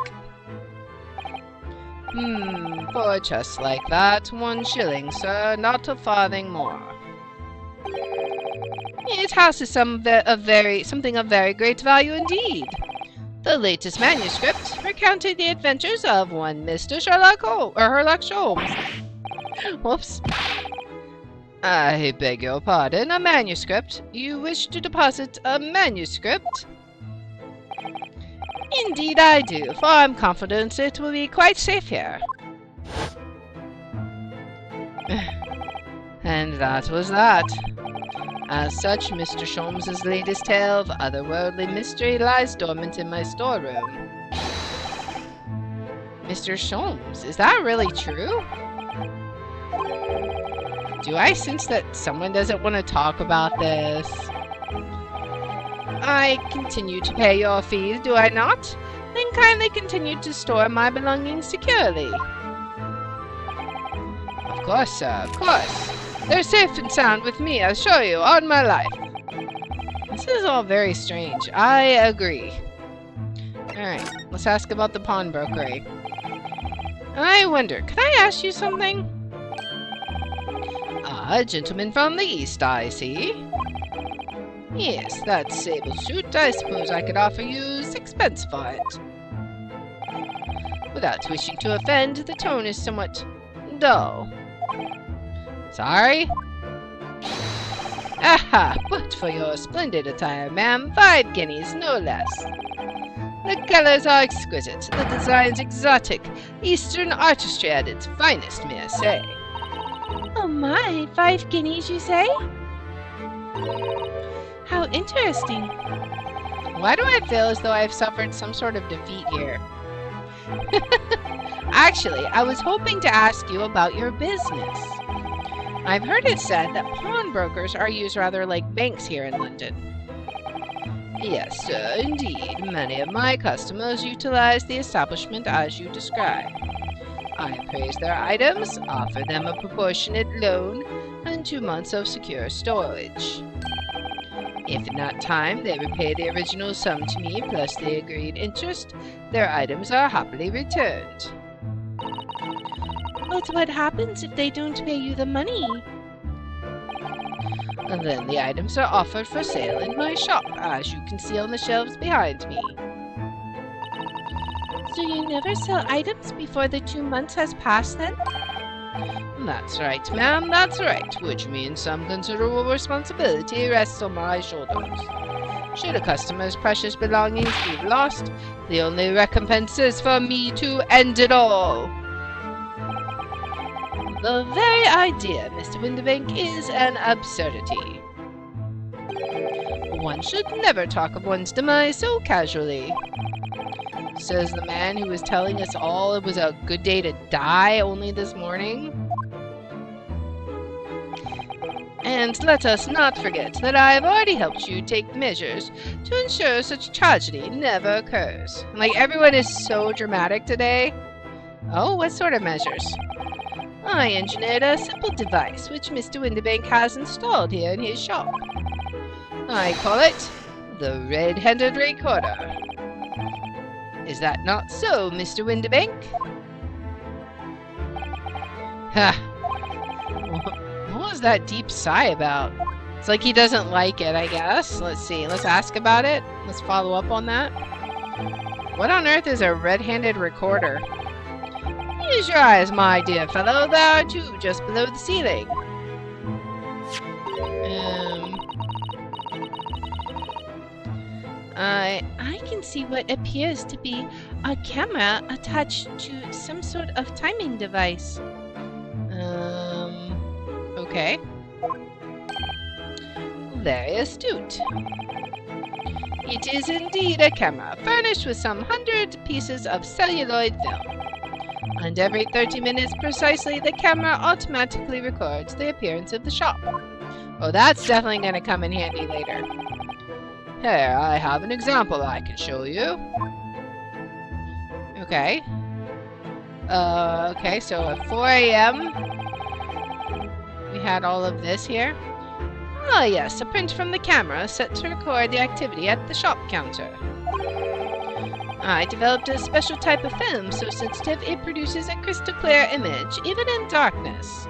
Speaker 1: For a chest like that, 1 shilling, sir, not a farthing more. It houses something of very great value indeed. The latest manuscript recounting the adventures of one Mr. Sherlock Holmes. Whoops. I beg your pardon, a manuscript? You wish to deposit a manuscript? Indeed I do, for I'm confident it will be quite safe here. And that was that. As such, Mr. Sholmes's latest tale of otherworldly mystery lies dormant in my storeroom. Mr. Sholmes, is that really true? Do I sense that someone doesn't want to talk about this? I continue to pay your fees, do I not? Then kindly continue to store my belongings securely. Of course, sir, of course. They're safe and sound with me, I assure you, on my life. This is all very strange. I agree. Alright, let's ask about the pawnbrokery. I wonder, could I ask you something? A gentleman from the East, I see. Yes, that sable suit. I suppose I could offer you 6 for it. Without wishing to offend, the tone is somewhat dull. Sorry? Aha! But for your splendid attire, ma'am, 5 guineas, no less. The colors are exquisite, the designs exotic, Eastern artistry at its finest, may I say.
Speaker 3: Oh my, 5 guineas, you say? How interesting.
Speaker 1: Why do I feel as though I've suffered some sort of defeat here? Actually, I was hoping to ask you about your business. I've heard it said that pawnbrokers are used rather like banks here in London. Yes, sir, indeed. Many of my customers utilize the establishment as you describe. I appraise their items, offer them a proportionate loan, and 2 months of secure storage. If in that time they repay the original sum to me plus the agreed interest, their items are happily returned.
Speaker 3: But what happens if they don't pay you the money?
Speaker 1: And then the items are offered for sale in my shop, as you can see on the shelves behind me.
Speaker 3: So you never sell items before the 2 months has passed then?
Speaker 1: That's right, ma'am, that's right, which means some considerable responsibility rests on my shoulders. Should a customer's precious belongings be lost, the only recompense is for me to end it all. The very idea, Mr. Windybank, is an absurdity. One should never talk of one's demise so casually. Says the man who was telling us all it was a good day to die only this morning. And let us not forget that I have already helped you take measures to ensure such tragedy never occurs. Like, everyone is so dramatic today. Oh, what sort of measures? I engineered a simple device which Mr. Windybank has installed here in his shop. I call it the red-handed recorder. Is that not so, Mr. Windybank? Ha! What was that deep sigh about? It's like he doesn't like it, I guess. Let's see. Let's ask about it. Let's follow up on that. What on earth is a red-handed recorder? Use your eyes, my dear fellow. There are 2 just below the ceiling.
Speaker 3: I can see what appears to be a camera attached to some sort of timing device.
Speaker 1: Okay. Very astute. It is indeed a camera, furnished with some 100 pieces of celluloid film. And every 30 minutes precisely, the camera automatically records the appearance of the shop. Oh, that's definitely going to come in handy later. Here, I have an example I can show you. Okay. Okay, so at 4 a.m. we had all of this here. Ah, yes, a print from the camera set to record the activity at the shop counter. I developed a special type of film so sensitive it produces a crystal clear image, even in darkness.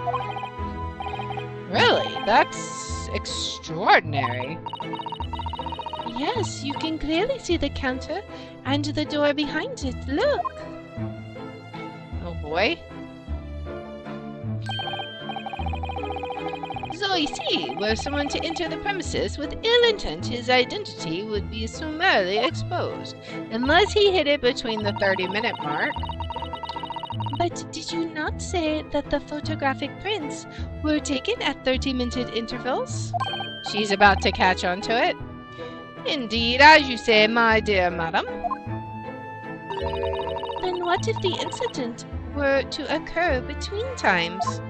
Speaker 1: Really? That's extraordinary.
Speaker 3: Yes, you can clearly see the counter and the door behind it. Look!
Speaker 1: Oh boy. So you see, were someone to enter the premises with ill intent, his identity would be summarily exposed, unless he hid it between the 30-minute mark.
Speaker 3: But did you not say that the photographic prints were taken at 30-minute intervals?
Speaker 1: She's about to catch on to it. Indeed, as you say, my dear madam.
Speaker 3: Then what if the incident were to occur between times?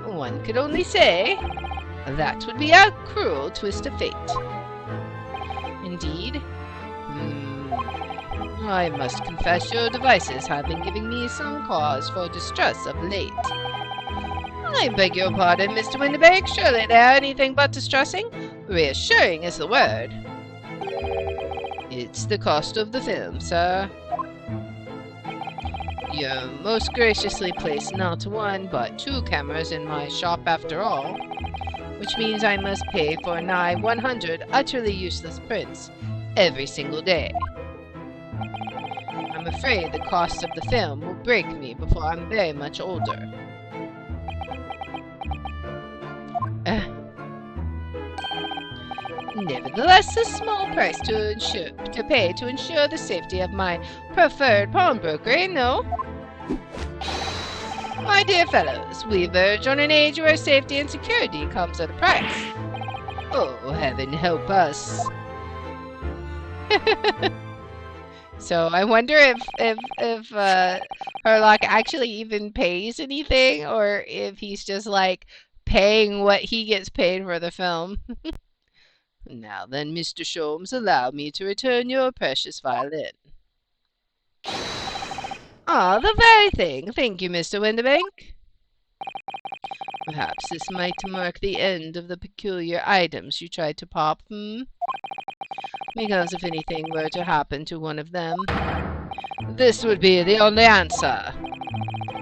Speaker 1: One could only say that would be a cruel twist of fate. Indeed. I must confess your devices have been giving me some cause for distress of late. I beg your pardon, Mr. Windibank. Surely they are anything but distressing? Reassuring is the word. It's the cost of the film, sir. You most graciously placed not one, but 2 cameras in my shop after all, which means I must pay for nigh 100 utterly useless prints every single day. I'm afraid the cost of the film will break me before I'm very much older. Nevertheless, a small price to pay to ensure the safety of my preferred pawnbroker, eh, no? My dear fellows, we verge on an age where safety and security comes at a price. Oh, heaven help us. So I wonder if Herlock actually even pays anything, or if he's just like paying what he gets paid for the film. Now then, Mr. Sholmes, allow me to return your precious violin. Ah, the very thing. Thank you, Mr. Windibank. Perhaps this might mark the end of the peculiar items you tried to pop, Because if anything were to happen to one of them, this would be the only answer.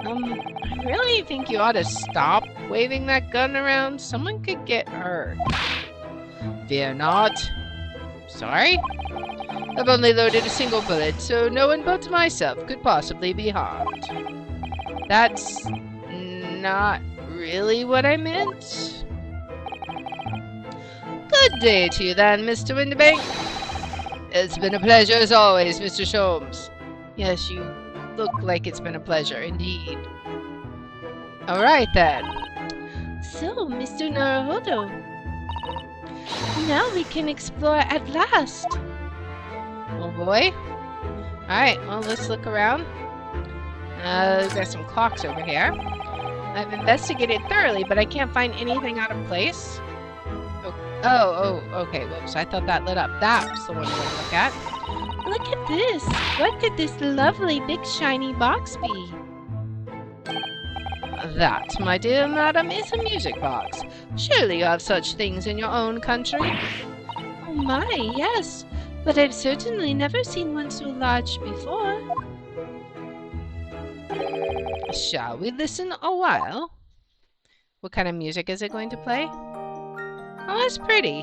Speaker 1: I really think you ought to stop waving that gun around. Someone could get hurt. Fear not. Sorry? I've only loaded a single bullet, so no one but myself could possibly be harmed. That's not really what I meant. Good day to you then, Mr. Windibank. It's been a pleasure as always, Mr. Sholmes. Yes, you look like it's been a pleasure indeed. Alright then.
Speaker 3: So, Mr. Naruhodo, now we can explore at last.
Speaker 1: Oh boy. Alright, well, let's look around. We've got some clocks over here. I've investigated thoroughly, but I can't find anything out of place. Oh, okay, whoops. I thought that lit up. That's the one we're going to look at.
Speaker 3: Look at this. What could this lovely big shiny box be?
Speaker 1: That, my dear madam, is a music box. Surely you have such things in your own country?
Speaker 3: Oh my, yes. But I've certainly never seen one so large before.
Speaker 1: Shall we listen a while? What kind of music is it going to play? Oh, that's pretty.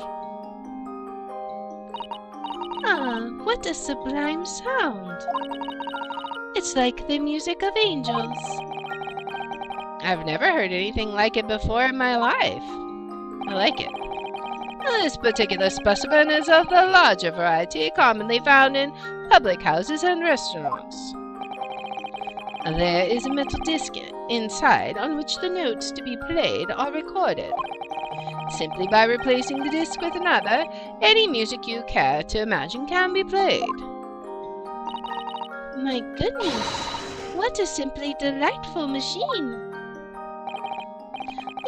Speaker 3: Ah, what a sublime sound. It's like the music of angels.
Speaker 1: I've never heard anything like it before in my life. I like it. This particular specimen is of the larger variety commonly found in public houses and restaurants. There is a metal disc inside on which the notes to be played are recorded. Simply by replacing the disc with another, any music you care to imagine can be played.
Speaker 3: My goodness, what a simply delightful machine.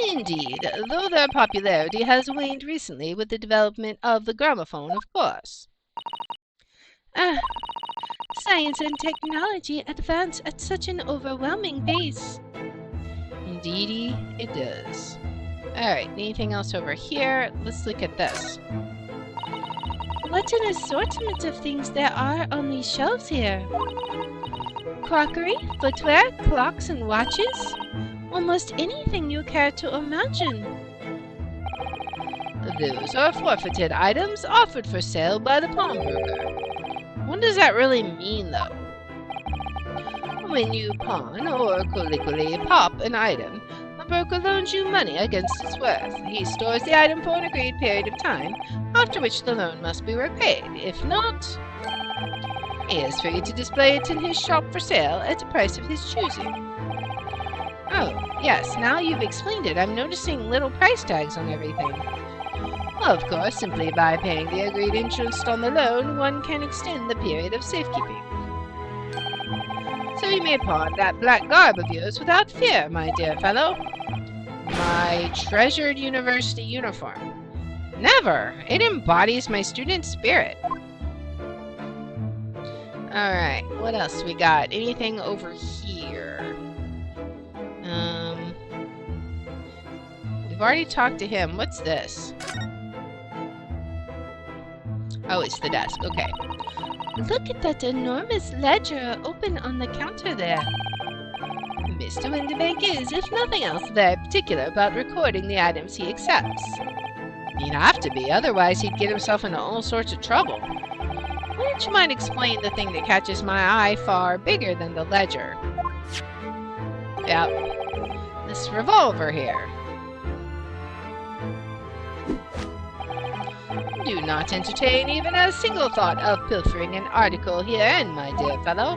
Speaker 1: Indeed, though their popularity has waned recently with the development of the gramophone, of course.
Speaker 3: Ah, science and technology advance at such an overwhelming pace.
Speaker 1: Indeedy, it does. Alright, anything else over here? Let's look at this.
Speaker 3: What an assortment of things there are on these shelves here. Crockery, footwear, clocks and watches. Almost anything you care to imagine.
Speaker 1: Those are forfeited items offered for sale by the pawnbroker. What does that really mean, though? When you pawn or colloquially pop an item, the broker loans you money against its worth. He stores the item for an agreed period of time, after which the loan must be repaid. If not, he is free to display it in his shop for sale at a price of his choosing. Oh, yes, now you've explained it. I'm noticing little price tags on everything. Of course, simply by paying the agreed interest on the loan, one can extend the period of safekeeping. So you may pawn that black garb of yours without fear, my dear fellow. My treasured university uniform. Never! It embodies my student spirit. Alright, what else we got? Anything over here? We've already talked to him. What's this? Oh, it's the desk. Okay.
Speaker 3: Look at that enormous ledger open on the counter there.
Speaker 1: Mr. Winterbank is, if nothing else, very particular about recording the items he accepts. He'd have to be, otherwise he'd get himself into all sorts of trouble. Why don't you mind explain the thing that catches my eye far bigger than the ledger? Yep. This revolver here. Do not entertain even a single thought of pilfering an article herein, my dear fellow.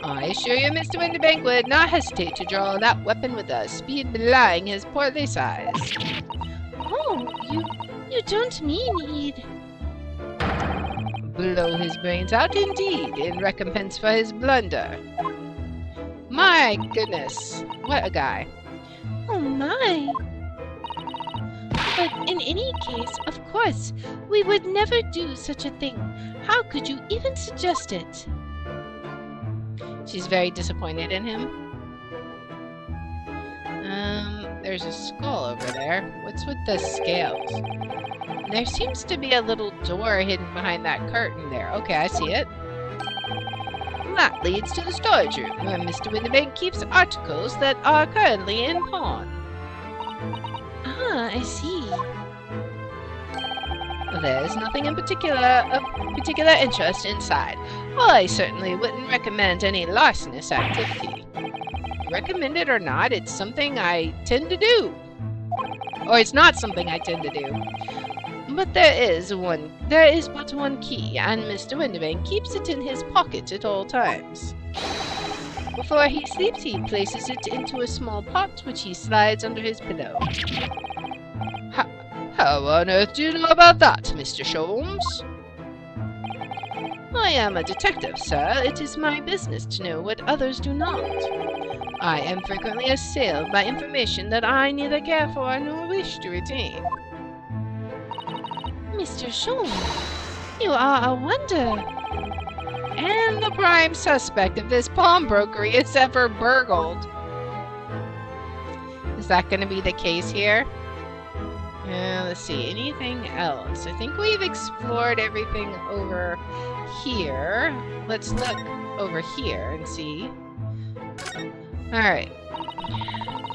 Speaker 1: I assure you Mr. Winterbank would not hesitate to draw that weapon with a speed belying his portly size.
Speaker 3: Oh, you don't mean he'd...
Speaker 1: Blow his brains out indeed, in recompense for his blunder. My goodness, what a guy.
Speaker 3: Oh my! But in any case, of course, we would never do such a thing. How could you even suggest it?
Speaker 1: She's very disappointed in him. There's a skull over there. What's with the scales? There seems to be a little door hidden behind that curtain there. Okay, I see it. That leads to the storage room, where Mr. Winterbank keeps articles that are currently in pawn.
Speaker 3: Ah, I see.
Speaker 1: There's nothing in particular of particular interest inside. Well, I certainly wouldn't recommend any larcenous activity. Recommend it or not, it's something I tend to do. Or it's not something I tend to do. But there is but one key, and Mr. Winterbank keeps it in his pocket at all times. Before he sleeps, he places it into a small pot which he slides under his pillow. How on earth do you know about that, Mr. Sholmes? I am a detective, sir. It is my business to know what others do not. I am frequently assailed by information that I neither care for nor wish to retain.
Speaker 3: Mr. Sholmes, you are a wonder.
Speaker 1: And the prime suspect of this pawnbrokery it's ever burgled. Is that going to be the case here? Let's see, anything else? I think we've explored everything over here. Let's look over here and see. Alright.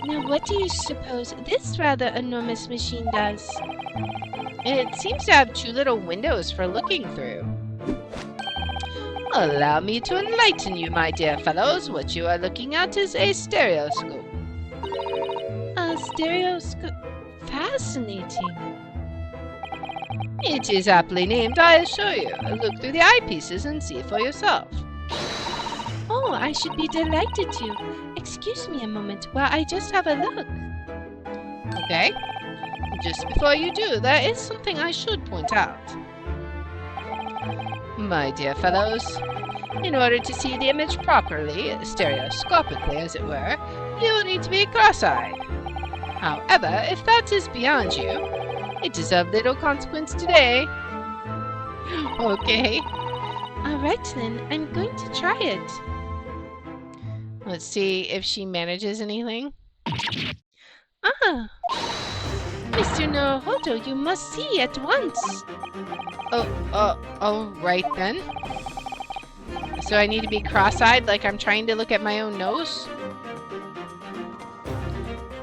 Speaker 3: Now what do you suppose this rather enormous machine does?
Speaker 1: It seems to have two little windows for looking through. Allow me to enlighten you, my dear fellows. What you are looking at is a stereoscope.
Speaker 3: A stereoscope? Fascinating.
Speaker 1: It is aptly named, I assure you. Look through the eyepieces and see for yourself.
Speaker 3: Oh, I should be delighted to. Excuse me a moment while I just have a look.
Speaker 1: Okay. Just before you do, there is something I should point out. My dear fellows, in order to see the image properly, stereoscopically as it were, you will need to be cross-eyed. However, if that is beyond you, it is of little consequence today. Okay.
Speaker 3: Alright then, I'm going to try it.
Speaker 1: Let's see if she manages anything.
Speaker 3: Ah! Mr. Naruhodo, you must see at once.
Speaker 1: Alright then. So I need to be cross-eyed like I'm trying to look at my own nose?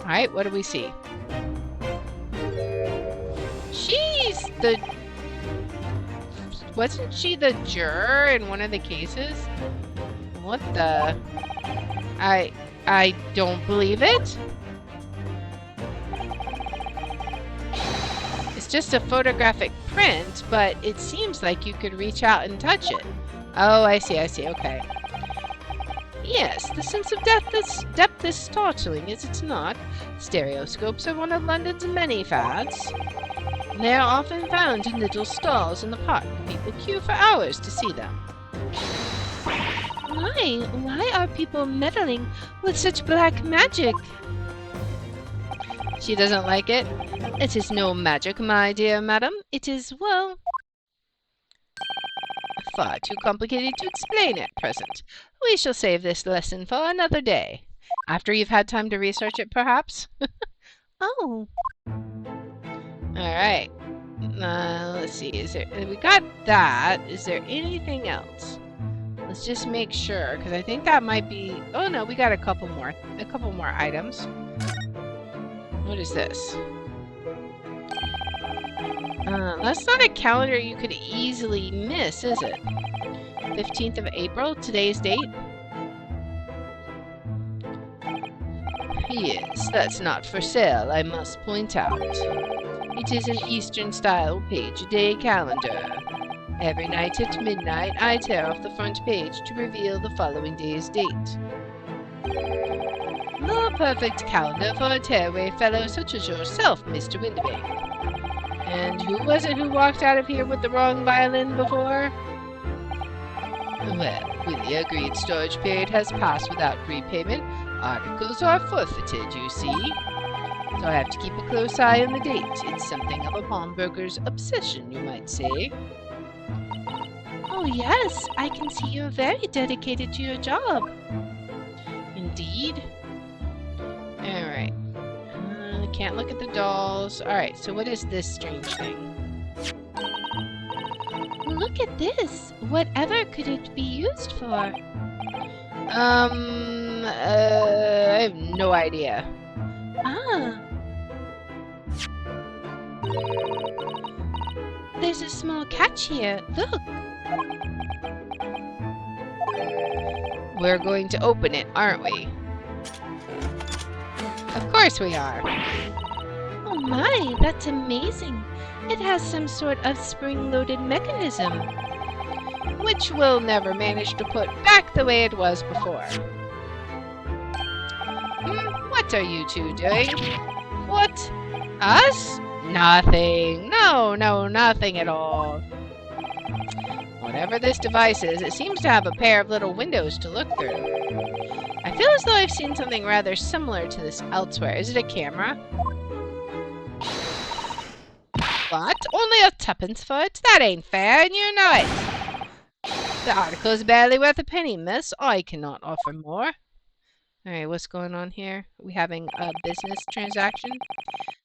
Speaker 1: Alright, what do we see? She's the... Wasn't she the juror in one of the cases? What the... I don't believe it. It's just a photographic print, but it seems like you could reach out and touch it. Oh, I see, okay. Yes, the sense of depth is startling, is it not? Stereoscopes are one of London's many fads. They are often found in little stalls in the park. People queue for hours to see them.
Speaker 3: Why are people meddling with such black magic?
Speaker 1: She doesn't like it. It is no magic, my dear madam. It is, well, far too complicated to explain at present. We shall save this lesson for another day. After you've had time to research it, perhaps?
Speaker 3: Oh.
Speaker 1: Alright. Let's see. We got that. Is there anything else? Let's just make sure, because I think that might be... Oh no, we got a couple more items. What is this? That's not a calendar you could easily miss, is it? 15th of April, today's date? Yes, that's not for sale, I must point out. It is an Eastern-style page-a-day calendar. Every night at midnight, I tear off the front page to reveal the following day's date. The perfect calendar for a tearaway fellow such as yourself, Mr. Windibank. And who was it who walked out of here with the wrong violin before? Well, when the agreed storage period has passed without prepayment, articles are forfeited, you see. So I have to keep a close eye on the date. It's something of a pawnbroker's obsession, you might say.
Speaker 3: Oh yes, I can see you're very dedicated to your job.
Speaker 1: Indeed. Alright. Can't look at the dolls. Alright, so what is this strange thing?
Speaker 3: Look at this. Whatever could it be used for?
Speaker 1: I have no idea.
Speaker 3: Ah. There's a small catch here. Look.
Speaker 1: We're going to open it, aren't we? Of course we are.
Speaker 3: Oh my, that's amazing. It has some sort of spring-loaded mechanism.
Speaker 1: Which we'll never manage to put back the way it was before. What are you two doing? What? Us? Nothing. No, nothing at all. Whatever this device is, it seems to have a pair of little windows to look through. I feel as though I've seen something rather similar to this elsewhere. Is it a camera? What? Only a tuppence for it? That ain't fair, and you know it. The article's barely worth a penny, miss. I cannot offer more. Alright, what's going on here? Are we having a business transaction?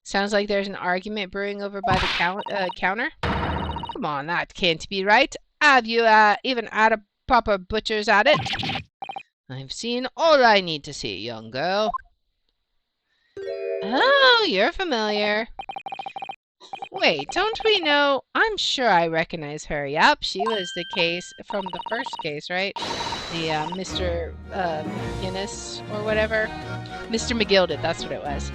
Speaker 1: Sounds like there's an argument brewing over by the counter. Come on, that can't be right. Have you even had a proper butcher's at it? I've seen all I need to see, young girl. Oh, you're familiar. Wait, don't we know? I'm sure I recognize her. Yep, she was the case from the first case, right? The Mr. Guinness or whatever. Mr. McGilded, that's what it was.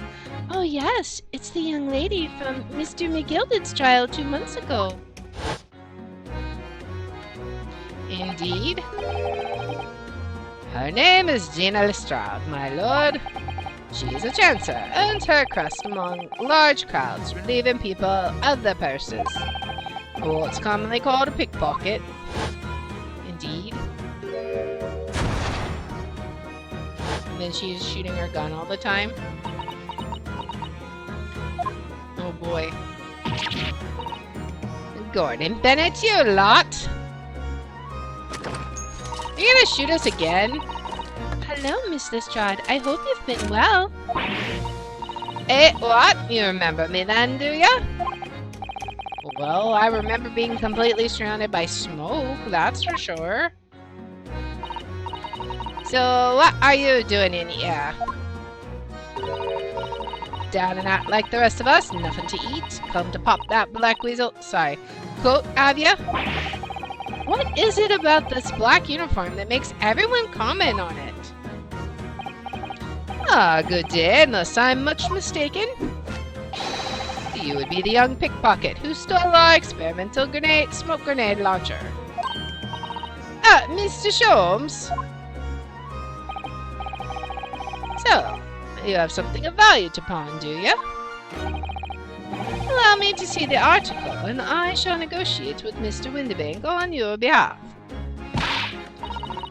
Speaker 3: Oh yes, it's the young lady from Mr. McGilded's trial 2 months ago.
Speaker 1: Indeed. Her name is Gina Lestrade, my lord. She is a chancer, earns her crust among large crowds, relieving people of their purses. What's commonly called a pickpocket. Indeed. then she's shooting her gun all the time. Oh boy. Gordon Bennett, you lot! You gonna shoot us again?
Speaker 3: Hello, Miss Lestrade. I hope you've been well.
Speaker 1: Eh, what? You remember me then, do ya? Well, I remember being completely surrounded by smoke, that's for sure. So, what are you doing in here? Down and out like the rest of us? Nothing to eat? Come to pop that black weasel, sorry, coat, have ya? What is it about this black uniform that makes everyone comment on it? Ah, good day, unless I'm much mistaken. You would be the young pickpocket who stole our experimental smoke grenade launcher. Ah, Mr. Sholmes. So, you have something of value to pawn, do you? Allow me to see the article, and I shall negotiate with Mr. Windibank on your behalf.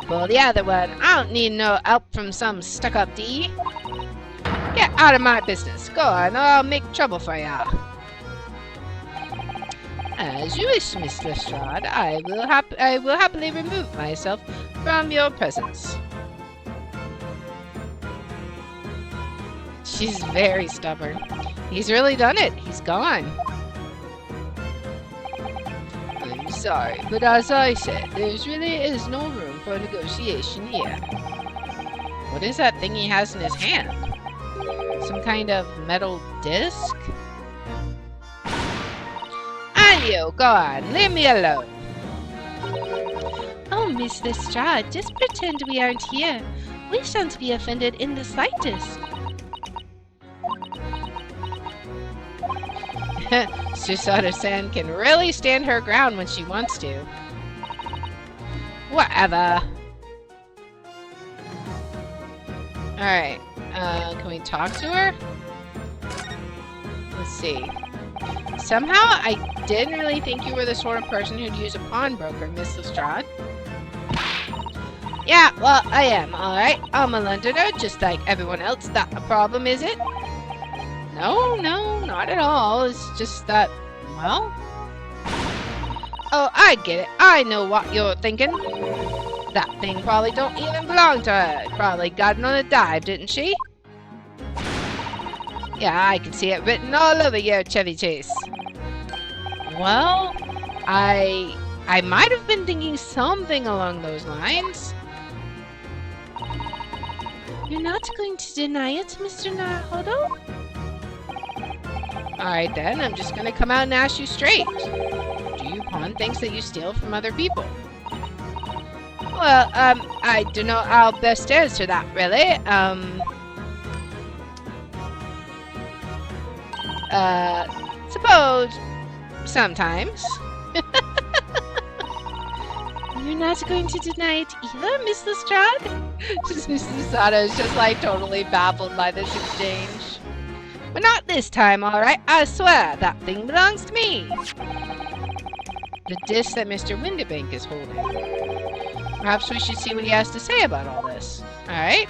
Speaker 1: Well, the other one, I don't need no help from some stuck-up D. Get out of my business. Go on, or I'll make trouble for ya. As you wish, Miss Lestrade. I will happily remove myself from your presence. She's very stubborn. He's really done it. He's gone. I'm sorry, but as I said, there really is no room for negotiation here. What is that thing he has in his hand? Some kind of metal disc? And you, go on, leave me alone.
Speaker 3: Oh, Miss Lestrade, just pretend we aren't here. We shan't be offended in the slightest.
Speaker 1: Susada-san can really stand her ground when she wants to. Whatever. Alright, can we talk to her? Let's see. Somehow, I didn't really think you were the sort of person who'd use a pawnbroker, Miss Lestrade. Yeah, well, I am, alright. I'm a Londoner, just like everyone else. That a problem, is it? No, not at all. It's just that, well... Oh, I get it. I know what you're thinking. That thing probably don't even belong to her. Probably got it on a dive, didn't she? Yeah, I can see it written all over your Chevy Chase. Well, I might have been thinking something along those lines.
Speaker 3: You're not going to deny it, Mr. Naruhodo?
Speaker 1: Alright then, I'm just gonna come out and ask you straight. Do you pawn things that you steal from other people? Well, I don't know how best to answer that, really. Suppose sometimes.
Speaker 3: You're not going to deny it either, Miss Lestrade?
Speaker 1: Mrs. Sada is just like totally baffled by this exchange. But not this time, alright? I swear, that thing belongs to me. The disc that Mr. Windibank is holding. Perhaps we should see what he has to say about all this. Alright?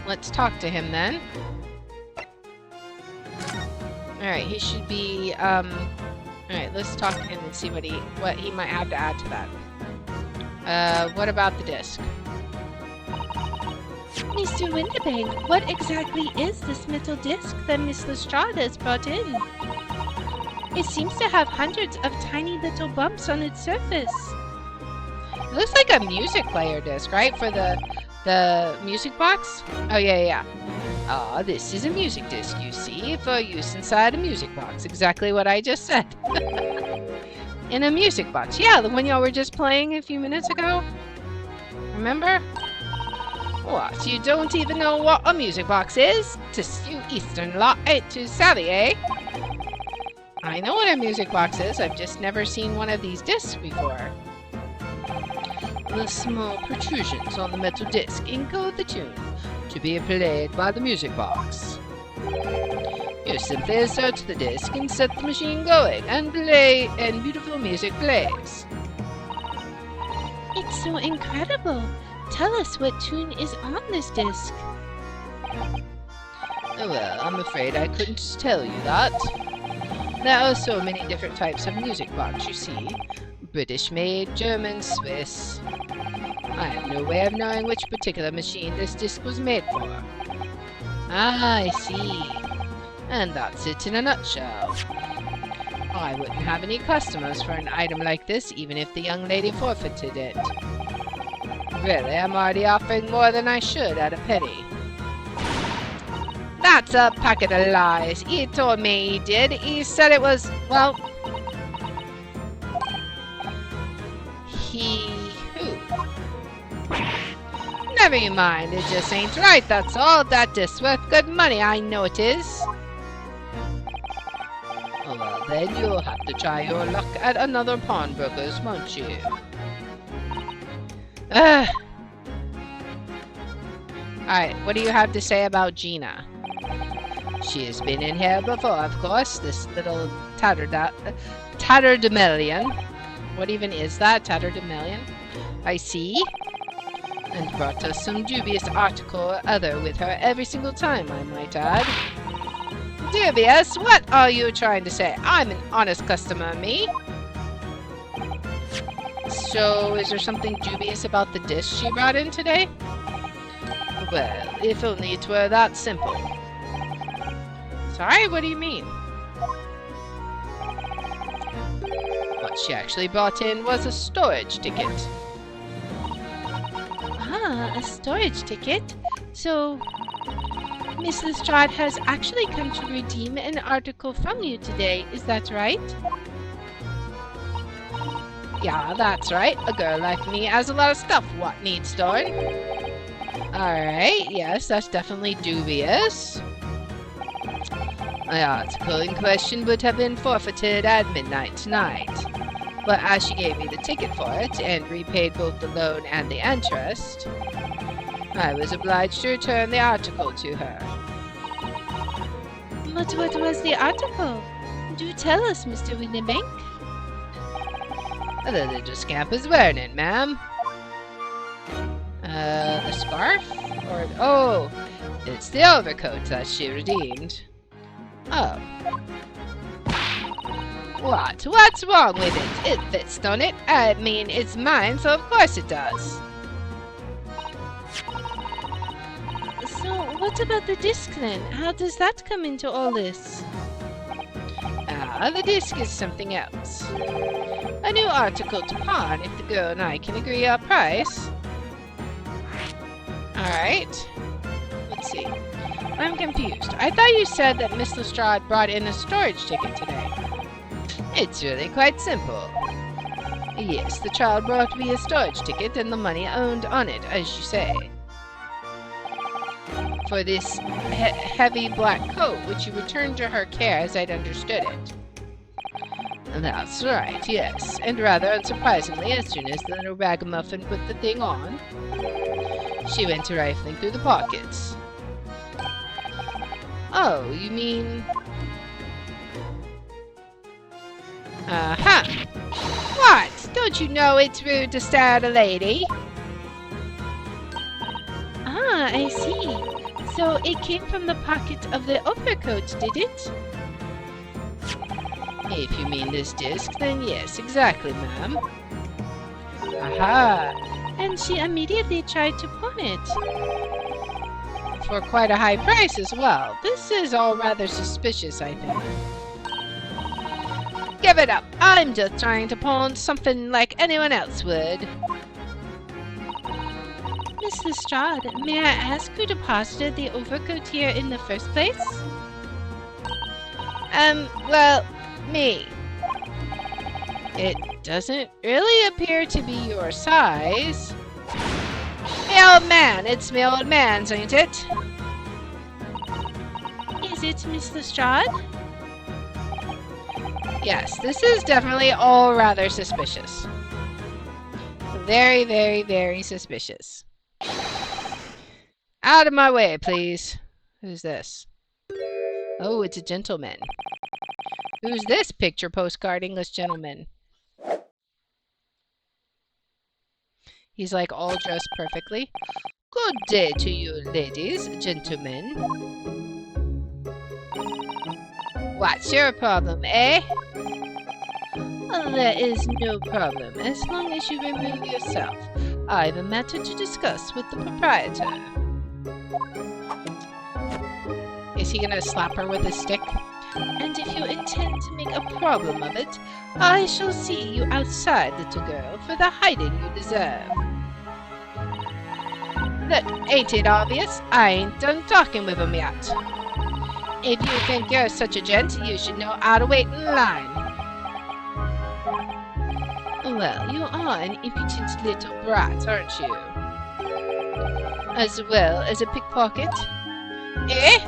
Speaker 1: Let's talk to him then. Alright, he should be, alright, let's talk to him and see what he might have to add to that. What about the disc?
Speaker 3: Mr. Windibank, what exactly is this metal disc that Miss Lestrade has brought in? It seems to have hundreds of tiny little bumps on its surface.
Speaker 1: It looks like a music player disc, right? For the music box? Oh, yeah. Ah, this is a music disc, you see, for use inside a music box. Exactly what I just said. In a music box. Yeah, the one y'all were just playing a few minutes ago. Remember? What, you don't even know what a music box is? To you Eastern lot ain't too savvy, eh? I know what a music box is, I've just never seen one of these discs before. The small protrusions on the metal disc encode the tune, to be played by the music box. You simply insert the disc and set the machine going, and beautiful music plays.
Speaker 3: It's so incredible. tell us what tune is on this disc.
Speaker 1: Well, I'm afraid I couldn't tell you that. There are so many different types of music box, you see. British-made, German, Swiss. I have no way of knowing which particular machine this disc was made for. Ah, I see. And that's it in a nutshell. I wouldn't have any customers for an item like this, even if the young lady forfeited it. Really, I'm already offering more than I should at a penny. That's a packet of lies. He told me he did. He said it was, well... Who? Never you mind, it just ain't right, that's all. That disc's worth good money, I know it is. Oh, well, then you'll have to try your luck at another pawnbroker's, won't you? Alright, what do you have to say about Gina? She has been in here before, of course, this little tatterdemalion. What even is that, tatterdemalion? I see. And brought us some dubious article or other with her every single time, I might add. Dubious? What are you trying to say? I'm an honest customer, me. So, is there something dubious about the dish she brought in today? Well, if only it were that simple. Sorry, what do you mean? What she actually brought in was a storage ticket.
Speaker 3: Ah, a storage ticket? So, Miss Lestrade has actually come to redeem an article from you today, is that right?
Speaker 1: Yeah, that's right. A girl like me has a lot of stuff what needs stored. Alright, yes, that's definitely dubious. The article in question would have been forfeited at midnight tonight. But as she gave me the ticket for it, and repaid both the loan and the interest, I was obliged to return the article to her.
Speaker 3: But what was the article? Do tell us, Mr. Winnebank.
Speaker 1: The little scamp is wearing it, ma'am. The scarf? Or, oh, it's the overcoat that she redeemed. Oh. What? What's wrong with it? It fits, don't it? I mean, it's mine, so of course it does.
Speaker 3: So, what about the disc then? How does that come into all this?
Speaker 1: Ah, the disc is something else. A new article to pawn if the girl and I can agree on price. Alright. Let's see. I'm confused. I thought you said that Miss Lestrade brought in a storage ticket today. It's really quite simple. Yes, the child brought me a storage ticket and the money owned on it, as you say. For this heavy black coat, which you returned to her care as I'd understood it. That's right, yes. And rather unsurprisingly, as soon as the little ragamuffin put the thing on, she went to rifling through the pockets. Oh, you mean... What? Don't you know it's rude to stare at a lady?
Speaker 3: Ah, I see. So it came from the pocket of the overcoat, did it?
Speaker 1: If you mean this disc, then yes, exactly, ma'am. Aha!
Speaker 3: And she immediately tried to pawn it.
Speaker 1: For quite a high price as well. This is all rather suspicious, I think. Give it up! I'm just trying to pawn something like anyone else would.
Speaker 3: Miss Lestrade, may I ask who deposited the overcoat here in the first place?
Speaker 1: Well, me. It doesn't really appear to be your size. Me old man, it's me old man's, ain't it?
Speaker 3: Is it Miss Lestrade?
Speaker 1: Yes, this is definitely all rather suspicious. Very, very, very suspicious. Out of my way, please. Who's this? Oh, it's a gentleman. Who's this picture postcard English gentleman? He's like all dressed perfectly. Good day to you, ladies, gentlemen. What's your problem, eh? There is no problem, as long as you remove yourself. I've a matter to discuss with the proprietor. Is he gonna slap her with his stick? And if you intend to make a problem of it, I shall see you outside, little girl, for the hiding you deserve. Look, ain't it obvious? I ain't done talking with him yet. If you think you're such a gent, you should know how to wait in line. Well, you are an impudent little brat, aren't you? As well as a pickpocket? Eh?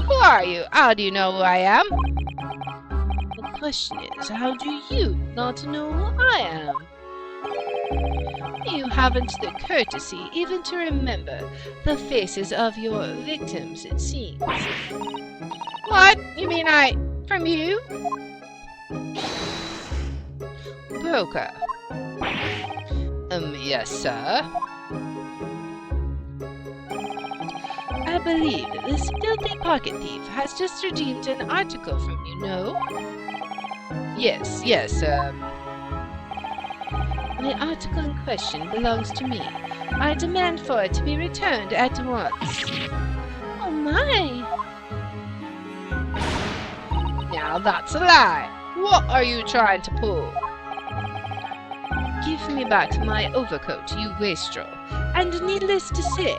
Speaker 1: Who are you? How do you know who I am? The question is, how do you not know who I am? You haven't the courtesy even to remember the faces of your victims, it seems. What? You mean from you? Broker. Yes, sir. I believe this filthy pocket thief has just redeemed an article from you, no? Yes, the article in question belongs to me. I demand for it to be returned at once. Oh my! Now that's a lie. What are you trying to pull? Give me back my overcoat, you wastrel. And needless to say,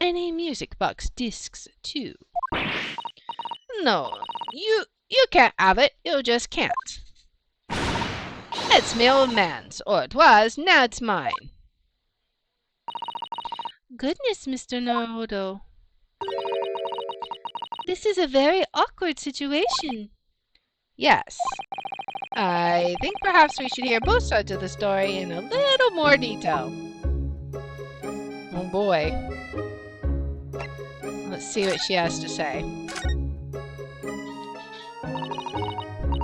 Speaker 1: any music box discs too. No, you can't have it. You just can't. It's my old man's, or it was, now it's mine. Goodness, Mr. Naruto. This is a very awkward situation. Yes. I think perhaps we should hear both sides of the story in a little more detail. Oh boy. Let's see what she has to say.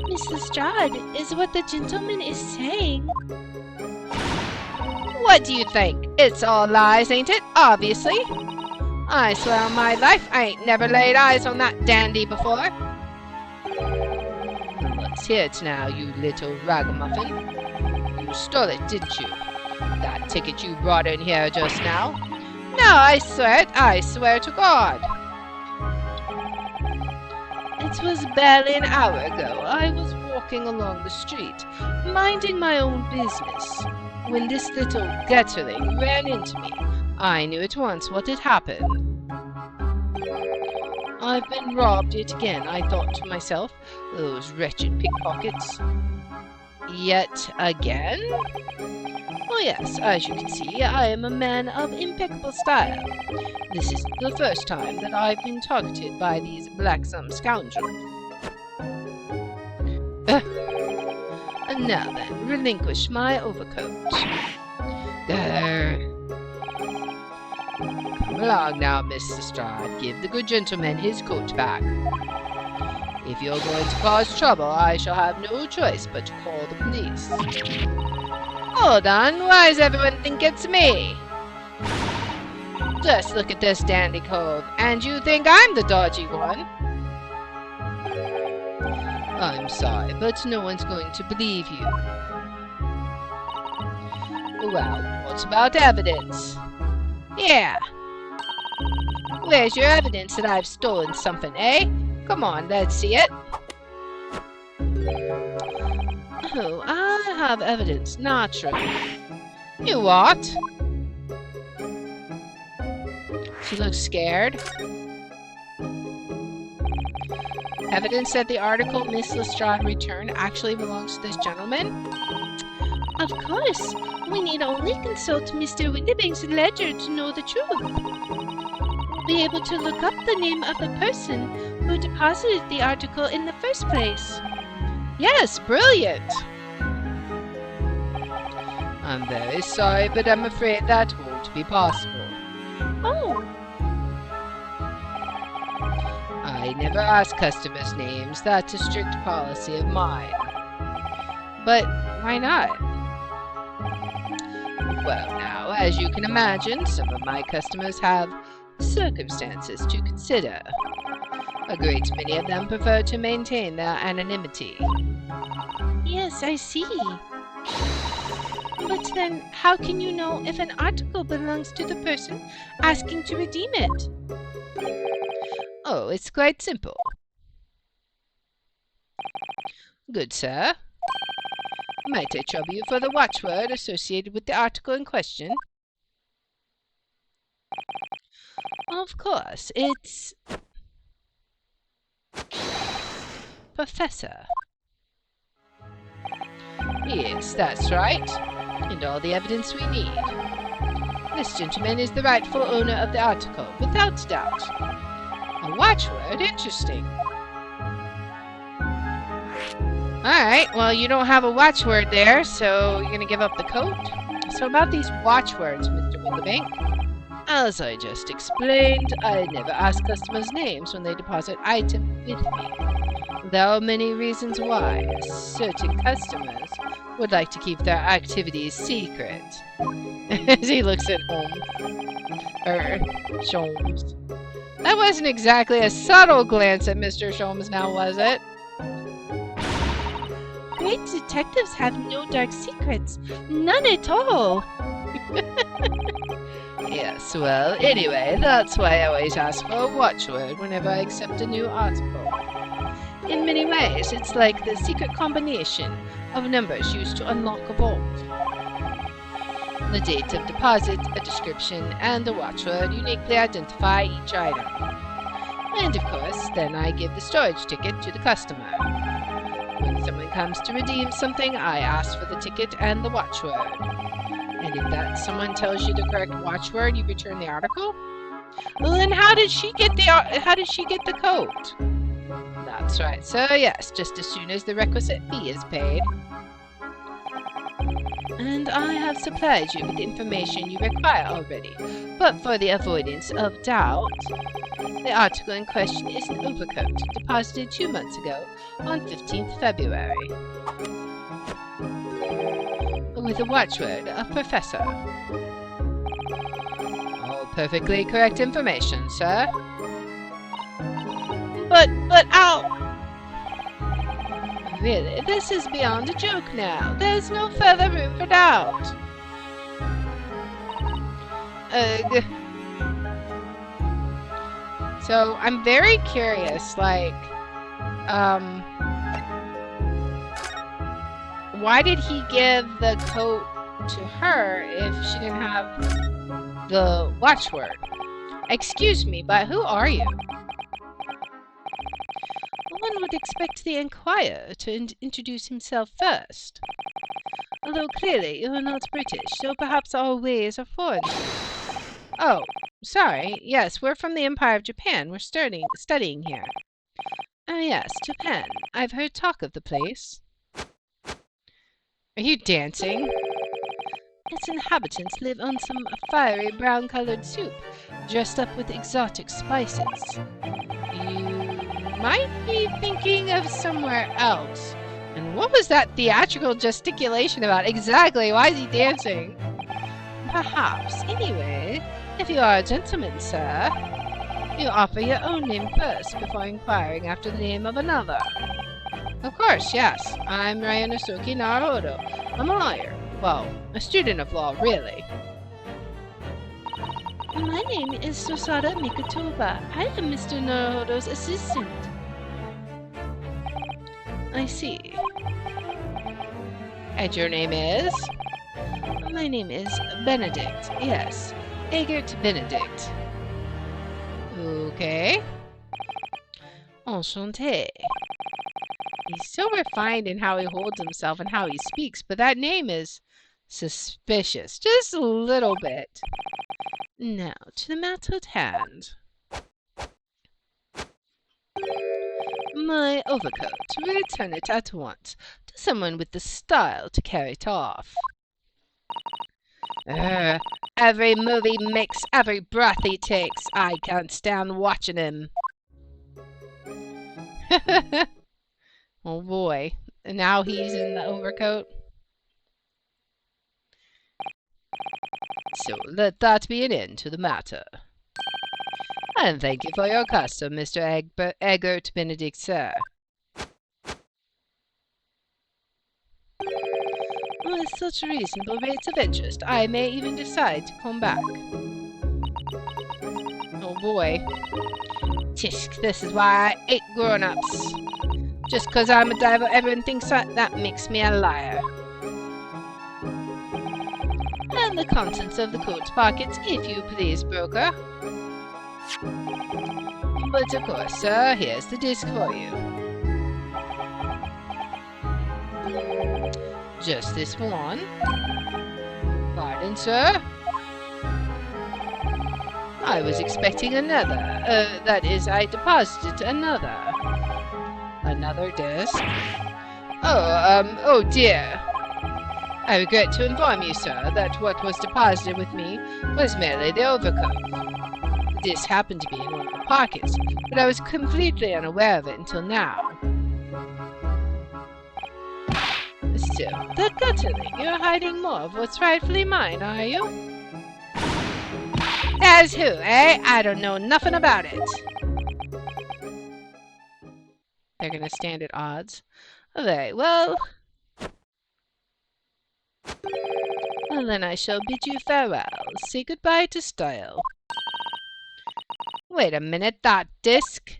Speaker 3: Miss Lestrade, is what the gentleman is saying.
Speaker 1: What do you think? It's all lies, ain't it? Obviously. I swear on my life I ain't never laid eyes on that dandy before. Let's hear it now, you little ragamuffin. You stole it, didn't you? That ticket you brought in here just now? No, I swear it. I swear to God. It was barely an hour ago. I was walking along the street, minding my own business, when this little gutterling ran into me. I knew at once what had happened. I've been robbed yet again, I thought to myself. Those wretched pickpockets. Yet again? Oh yes, as you can see, I am a man of impeccable style. This isn't the first time that I've been targeted by these blacksome scoundrels. And now then, relinquish my overcoat. Grr. Come along now, Miss Lestrade. Give the good gentleman his coat back. If you're going to cause trouble, I shall have no choice but to call the police. Hold on, why does everyone think it's me? Just look at this dandy cove, and you think I'm the dodgy one? I'm sorry, but no one's going to believe you. Well, what about evidence? Yeah. Where's your evidence that I've stolen something, eh? Come on, let's see it. Oh, I have evidence, naturally. You what? She looks scared. Evidence that the article Miss Lestrade returned actually belongs to this gentleman?
Speaker 3: Of course. We need only consult Mr. Windibank's ledger to know the truth. Be able to look up the name of the person who deposited the article in the first place.
Speaker 1: Yes, brilliant! I'm very sorry, but I'm afraid that won't be possible.
Speaker 3: Oh.
Speaker 1: I never ask customers' names. That's a strict policy of mine. But why not? Well, now, as you can imagine, some of my customers have circumstances to consider. A great many of them prefer to maintain their anonymity.
Speaker 3: Yes, I see. But then, how can you know if an article belongs to the person asking to redeem it?
Speaker 1: Oh, it's quite simple. Good sir. Might I trouble you for the watchword associated with the article in question?
Speaker 3: Of course, it's
Speaker 1: Professor. Yes, that's right. And all the evidence we need. This gentleman is the rightful owner of the article, without doubt. A watchword? Interesting. Alright, well, you don't have a watchword there, so you're gonna give up the coat? So about these watchwords, Mr. Winterbank. As I just explained, I never ask customers' names when they deposit items with me. There are many reasons why certain customers would like to keep their activities secret. As he looks at Sholmes. That wasn't exactly a subtle glance at Mr. Sholmes now, was it?
Speaker 3: great detectives have no dark secrets. None at all.
Speaker 1: Yes, well, anyway, that's why I always ask for a watchword whenever I accept a new article. In many ways, it's like the secret combination of numbers used to unlock a vault. The date of deposit, a description, and a watchword uniquely identify each item. And of course, then I give the storage ticket to the customer. When someone comes to redeem something, I ask for the ticket and the watchword. And if that someone tells you the correct watchword, you return the article? Well, then how did she get the coat? That's right, sir. Yes, just as soon as the requisite fee is paid. And I have supplied you with the information you require already. But for the avoidance of doubt, the article in question is an overcoat deposited 2 months ago on 15th February. With a watchword of Professor. All perfectly correct information, sir. But ow! Really, this is beyond a joke now. There's no further room for doubt. So, I'm very curious, like, why did he give the coat to her if she didn't have the watchword? Excuse me, but who are you? One would expect the inquirer to introduce himself first. Although clearly you are not British, so perhaps our ways are foreign. Oh, sorry. Yes, we're from the Empire of Japan. We're studying here. Ah, yes, Japan. I've heard talk of the place. Are you dancing? Its inhabitants live on some fiery brown-colored soup, dressed up with exotic spices. You might be thinking of somewhere else. And what was that theatrical gesticulation about exactly? Why is he dancing? Perhaps. Anyway, if you are a gentleman, sir, you offer your own name first before inquiring after the name of another. Of course, yes. I'm Ryanosuke Naruhodo. I'm a lawyer. Well, a student of law, really.
Speaker 3: My name is Sosada Mikotoba. I am Mr. Naruhodo's assistant.
Speaker 1: I see. And your name is?
Speaker 3: My name is Benedict. Yes,
Speaker 1: Egert Benedict. Okay. Enchanté. He's so refined in how he holds himself and how he speaks, but that name is suspicious. Just a little bit. Now, to the matter at hand. My overcoat. Return it at once to someone with the style to carry it off. Every move he makes, every breath he takes, I can't stand watching him. Oh boy. And now he's in the overcoat. So let that be an end to the matter. And thank you for your custom, Mr. Egbert Benedict, sir. With such reasonable rates of interest, I may even decide to come back. Oh boy. Tisk, this is why I hate grown-ups. Just 'cause I'm a diver, everyone thinks that makes me a liar. And the contents of the coat pockets, if you please, broker. But of course, sir, here's the disc for you. Just this one. Pardon, sir? I was expecting another. That is, I deposited another. Another disc? Oh dear. I regret to inform you, sir, that what was deposited with me was merely the overcoat. The disc happened to be in one of the pockets, but I was completely unaware of it until now. Still, that gutterling, you're hiding more of what's rightfully mine, are you? As who, eh? I don't know nothing about it. They're gonna stand at odds. Very well. Well, then I shall bid you farewell. Say goodbye to style. Wait a minute, that disc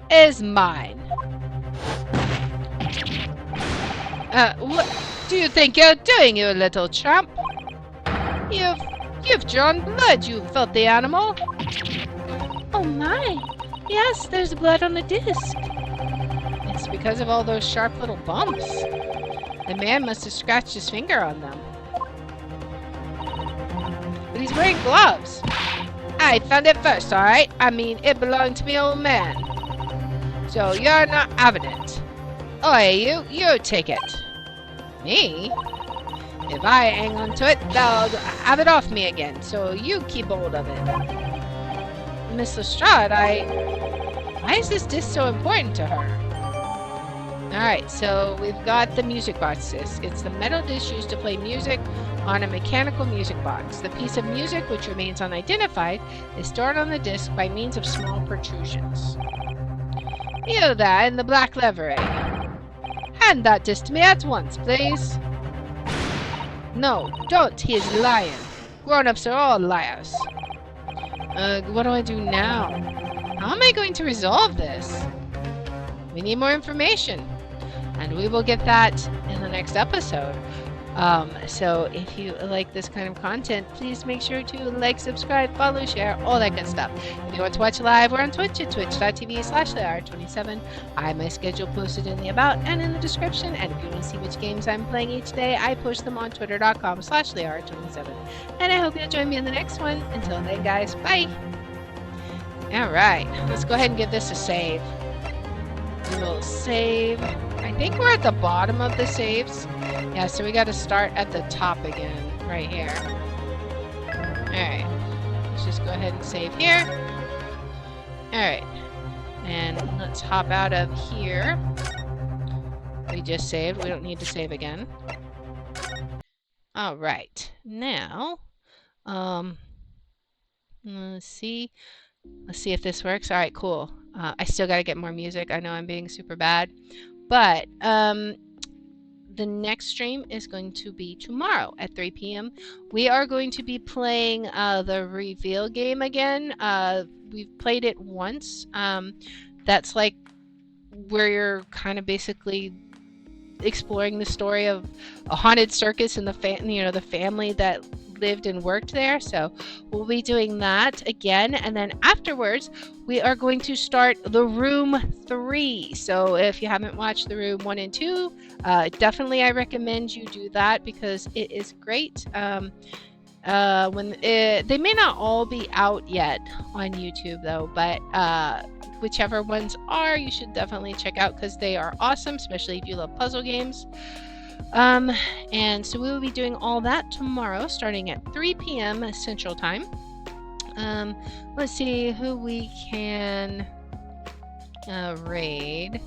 Speaker 1: is mine. What do you think you're doing, you little tramp? You've drawn blood, you filthy animal.
Speaker 3: Oh my! Yes, there's blood on the disc.
Speaker 1: It's because of all those sharp little bumps. The man must have scratched his finger on them. But he's wearing gloves. I found it first, alright? I mean, it belonged to me old man. So you're not having it. Oi, you take it. Me? If I hang on to it, they'll have it off me again, so you keep hold of it. Miss Lestrade, why is this disc so important to her? Alright, so we've got the music box disc. It's the metal disc used to play music on a mechanical music box. The piece of music, which remains unidentified, is stored on the disc by means of small protrusions. You there in the black livery. Hand that disc to me at once, please. No, don't. He is lying. Grown-ups are all liars. What do I do now? How am I going to resolve this? We need more information. And we will get that in the next episode. So if you like this kind of content, please make sure to like, subscribe, follow, share, all that good stuff. If you want to watch live, we're on Twitch at twitch.tv/LeR27. I have my schedule posted in the about and in the description. And if you want to see which games I'm playing each day, I post them on twitter.com/LeR27. And I hope you'll join me in the next one. Until then, guys, bye! Alright, let's go ahead and give this a save. We will save. I think we're at the bottom of the saves. Yeah, so we got to start at the top again, right here. Alright, let's just go ahead and save here. Alright, and let's hop out of here. We just saved, we don't need to save again. Alright, now, let's see if this works. Alright, cool. I still got to get more music. I know I'm being super bad. But the next stream is going to be tomorrow at 3 p.m. We are going to be playing the reveal game again. We've played it once. That's like where you're kind of basically exploring the story of a haunted circus and the family that lived and worked there. So we'll be doing that again, and then afterwards we are going to start the Room 3. So if you haven't watched the Room 1 and 2, definitely I recommend you do that because it is great. They may not all be out yet on YouTube though, but whichever ones are, you should definitely check out because they are awesome, especially if you love puzzle games. And so we will be doing all that tomorrow starting at 3 p.m. Central Time. Let's see who we can raid.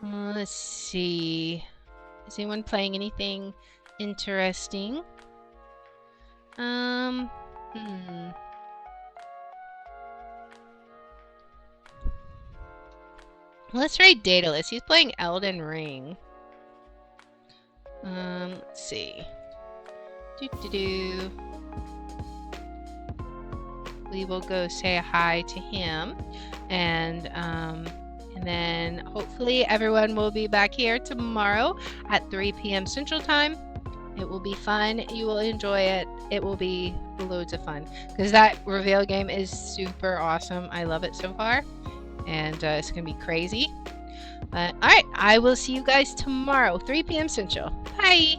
Speaker 1: Let's see. Is anyone playing anything interesting? Let's try Daedalus. He's playing Elden Ring. Let's see. We will go say hi to him, and then hopefully everyone will be back here tomorrow at 3 p.m. Central Time. It will be fun. You will enjoy it. It will be loads of fun because that reveal game is super awesome. I love it so far, and it's gonna be crazy. All right, I will see you guys tomorrow, 3 p.m. Central. Bye.